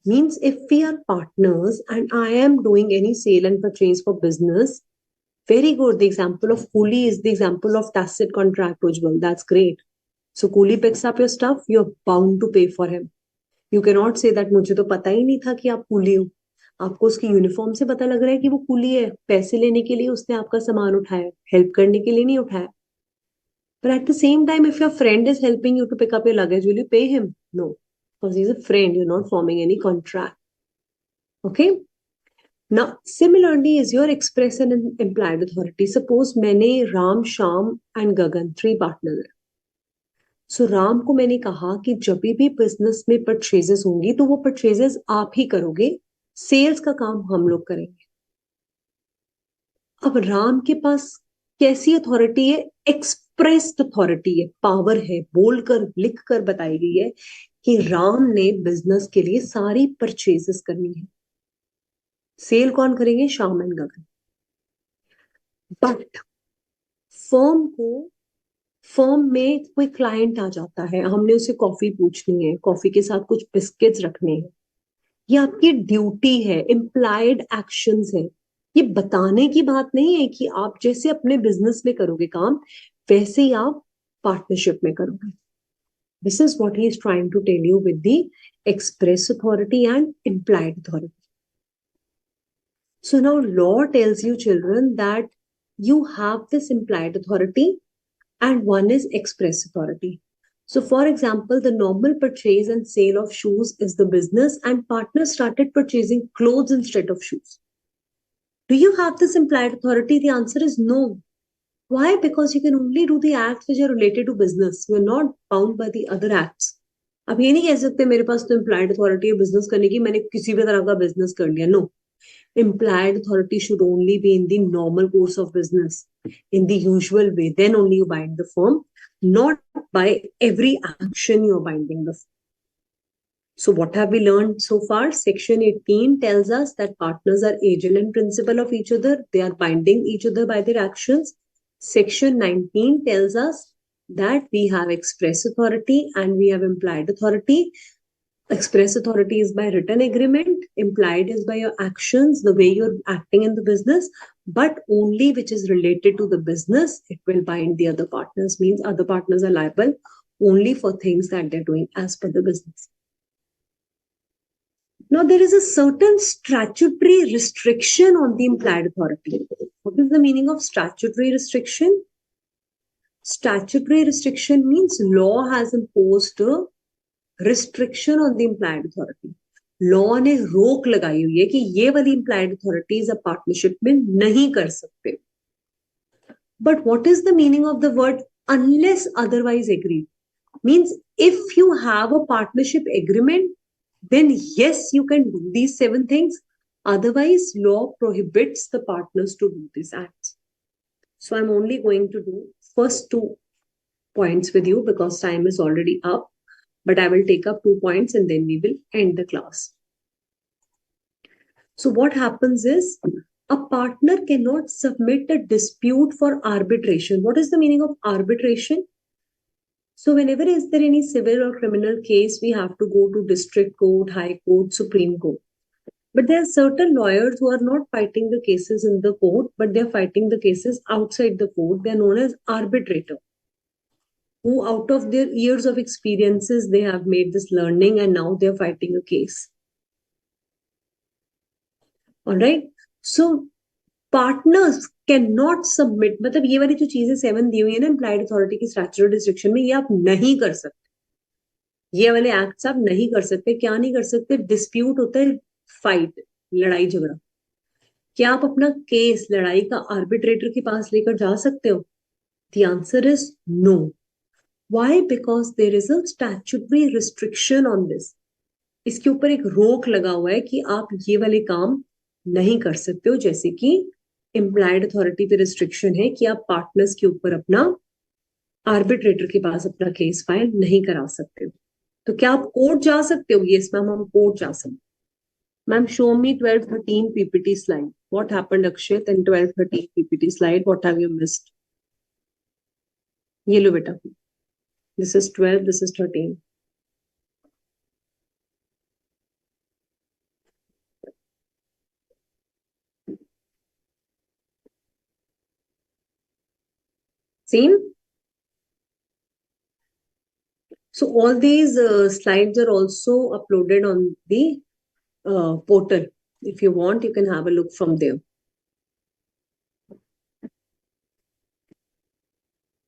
Means if we are partners and I am doing any sale and purchase for business, very good. The example of Coolie is the example of tacit contract, Ujjwal. That's great. So Coolie picks up your stuff, you're bound to pay for him. You cannot say that मुझे तो पता ही नहीं था कि आप coolie हो. आपको उसकी यूनिफॉर्म से पता लग रहा है कि वो कूली है. पैसे लेने के लिए उसने आपका सामान उठाया, हेल्प करने के लिए नहीं उठाया. But at the same time, if your friend is helping you to pick up your luggage, will you pay him? No, because he's a friend. You're not forming any contract. Okay. Now, similarly, is your express and implied authority. Suppose मैंने Ram, Shyam and Gagan 3 partners हैं. So Ram को मैंने कहा कि जब भी business में purchases होंगी तो वो परचेजेस आप ही करोगे, सेल्स का काम हम लोग करेंगे. अब राम के पास कैसी अथॉरिटी है? एक्सप्रेस्ड अथॉरिटी है, पावर है, बोलकर लिखकर बताई गई है कि राम ने बिजनेस के लिए सारी परचेजेस करनी है. सेल कौन करेंगे? Shyam and Gagan. But firm में कोई क्लाइंट आ जाता है, हमने उसे कॉफी पूछनी है, कॉफी के साथ कुछ बिस्किट्स रखने हैं. ये आपकी ड्यूटी है, इम्प्लाइड एक्शंस है. ये बताने की बात नहीं है कि आप जैसे अपने बिजनेस में करोगे काम वैसे ही आप पार्टनरशिप में करोगे. This is what he is trying to tell you with the express authority and implied authority. So now law tells you, children, that you have this implied authority and one is express authority. So, for example, the normal purchase and sale of shoes is the business, and partners started purchasing clothes instead of shoes. Do you have this implied authority? The answer is no. Why? Because you can only do the acts which are related to business. You are not bound by the other acts. आप ये नहीं कह सकते मेरे पास तो implied authority है business करने की, मैंने किसी भी तरह का business कर लिया. No. Implied authority should only be in the normal course of business, in the usual way. Then only you bind the firm, not by every action you're binding the firm. So, what have we learned so far? Section 18 tells us that partners are agent and principal of each other. They are binding each other by their actions. Section 19 tells us that we have express authority and we have implied authority. Express authority is by written agreement, implied is by your actions, the way you're acting in the business, but only which is related to the business, it will bind the other partners, means other partners are liable only for things that they're doing as per the business. Now, there is a certain statutory restriction on the implied authority. What is the meaning of statutory restriction? Statutory restriction means law has imposed a restriction on the implied authority. Law ने रोक लगाई हुई है कि ये वाली implied authorities अब partnership में नहीं कर सकते. But what is the meaning of the word unless otherwise agreed? Means if you have a partnership agreement, then yes, you can do these 7 things. Otherwise, law prohibits the partners to do these acts. So I'm only going to do first 2 points with you because time is already up. But I will take up 2 points and then we will end the class. So what happens is a partner cannot submit a dispute for arbitration. What is the meaning of arbitration? So whenever is there any civil or criminal case, we have to go to district court, high court, supreme court. But there are certain lawyers who are not fighting the cases in the court, but they are fighting the cases outside the court. They are known as arbitrator, who out of their years of experiences, they have made this learning and now they're fighting a case. All right. So partners cannot submit, मतलब ये वाली जो चीजें 7 दी हुई है ना implied authority की statutory restriction में, ये आप नहीं कर सकते. ये वाले एक्ट्स आप नहीं कर सकते. क्या नहीं कर सकते? डिस्प्यूट होता है फाइट, लड़ाई झगड़ा. क्या आप अपना केस लड़ाई का आर्बिट्रेटर के पास लेकर जा सकते हो? The answer is no. Why? Because there is a statutory restriction on this. इसके ऊपर एक रोक लगा हुआ है कि आप ये वाले काम नहीं कर सकते हो. जैसे कि implied authority पे restriction है कि आप पार्टनर्स के ऊपर अपना आर्बिट्रेटर के पास अपना केस फाइल नहीं करा सकते हो. तो क्या आप कोर्ट जा सकते हो? यस मैम, हम कोर्ट जा सकते. Ma'am, show me 12-13 PPT slide. What happened, Akshit, in 12-13 PPT slide? What have you missed? ये लो बेटा. This is 12, this is 13. Same? So all these slides are also uploaded on the portal. If you want, you can have a look from there.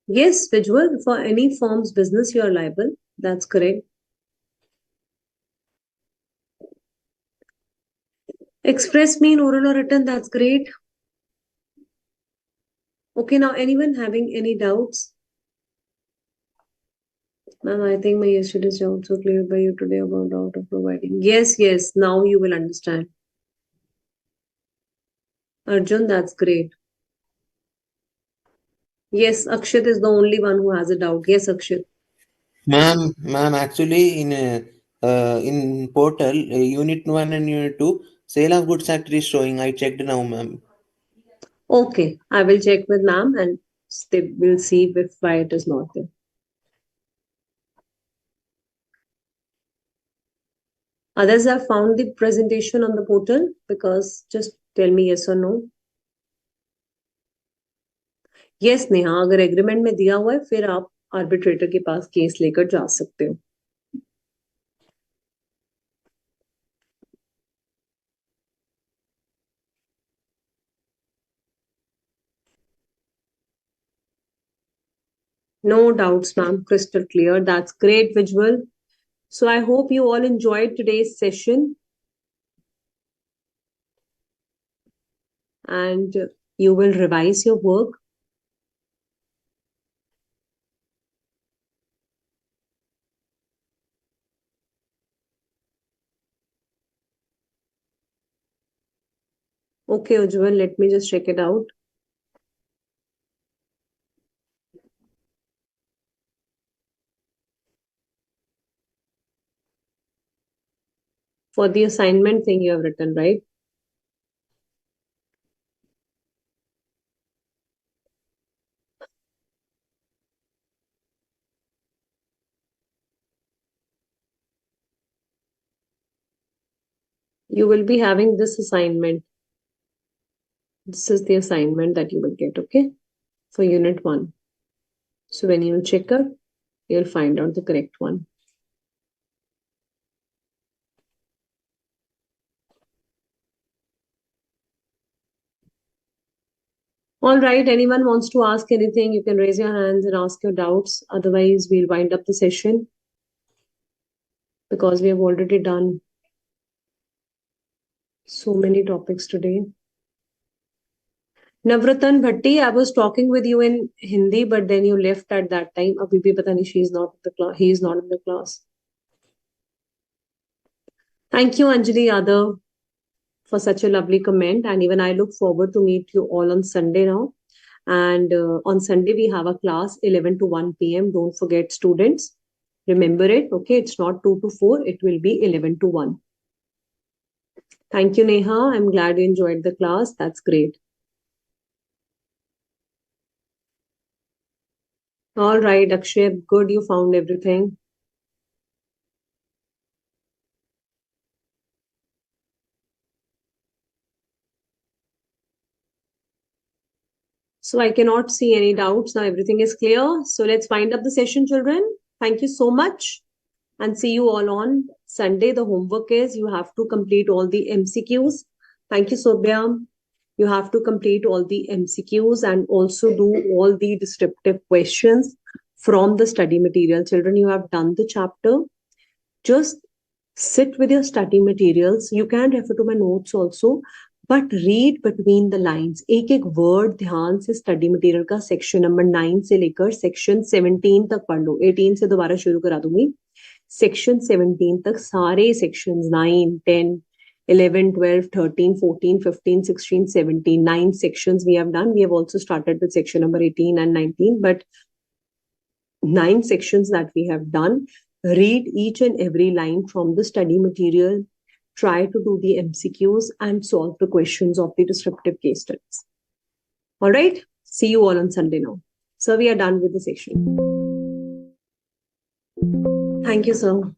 Yes, visual, for any firm's business, you are liable. That's correct. Express mean oral or written, that's great. Okay, now anyone having any doubts? Ma'am, I think my yesterday's doubts were cleared by you today about doubt of providing. Yes, yes, now you will understand. Arjun, that's great. Yes, Akshat is the only one who has a doubt. Yes, Akshat. Ma'am, actually in portal unit 1 and unit 2, sale of goods act is showing. I checked now, ma'am. Okay, I will check with ma'am and they will see if why it is not there. Others have found the presentation on the portal, because just tell me yes or no. Yes, Neha, अगर agreement में दिया हुआ है फिर आप arbitrator के पास case लेकर जा सकते हो. No doubts, ma'am. Crystal clear. That's great, visual. So I hope you all enjoyed today's session and you will revise your work. Okay, Ujjwal, let me just check it out. For the assignment thing you have written, right? You will be having this assignment. This is the assignment that you will get, okay? For unit 1. So when you check it, you'll find out the correct one. All right, anyone wants to ask anything, you can raise your hands and ask your doubts. Otherwise, we'll wind up the session because we have already done so many topics today. Navratan Bhatti, I was talking with you in Hindi, but then you left at that time. Abhi bhi pata nahi, she is not in the class. He is not in the class. Thank you, Anjali Yadav, for such a lovely comment. And even I look forward to meet you all on Sunday now. And on Sunday, we have a class 11 to 1 p.m. Don't forget, students. Remember it, okay? It's not 2 to 4. It will be 11 to 1. Thank you, Neha. I'm glad you enjoyed the class. That's great. All right, Akshay, good you found everything. So I cannot see any doubts. Now everything is clear. So let's wind up the session, children. Thank you so much and see you all on Sunday. The homework is you have to complete all the MCQs. Thank you, Sobhya. You have to complete all the MCQs and also do all the descriptive questions from the study material. Children, you have done the chapter. Just sit with your study materials. You can refer to my notes also, but read between the lines. एक एक word ध्यान से study material का section number 9 से लेकर section 17 तक पढ़ लो. 18 से दोबारा शुरू करा दूंगी. Section 17 तक सारे sections 9, 10, 11, 12, 13, 14, 15, 16, 17, 9 sections we have done. We have also started with section number 18 and 19, but 9 sections that we have done. Read each and every line from the study material. Try to do the MCQs and solve the questions of the descriptive case studies. All right. See you all on Sunday now. So we are done with the section. Thank you, sir.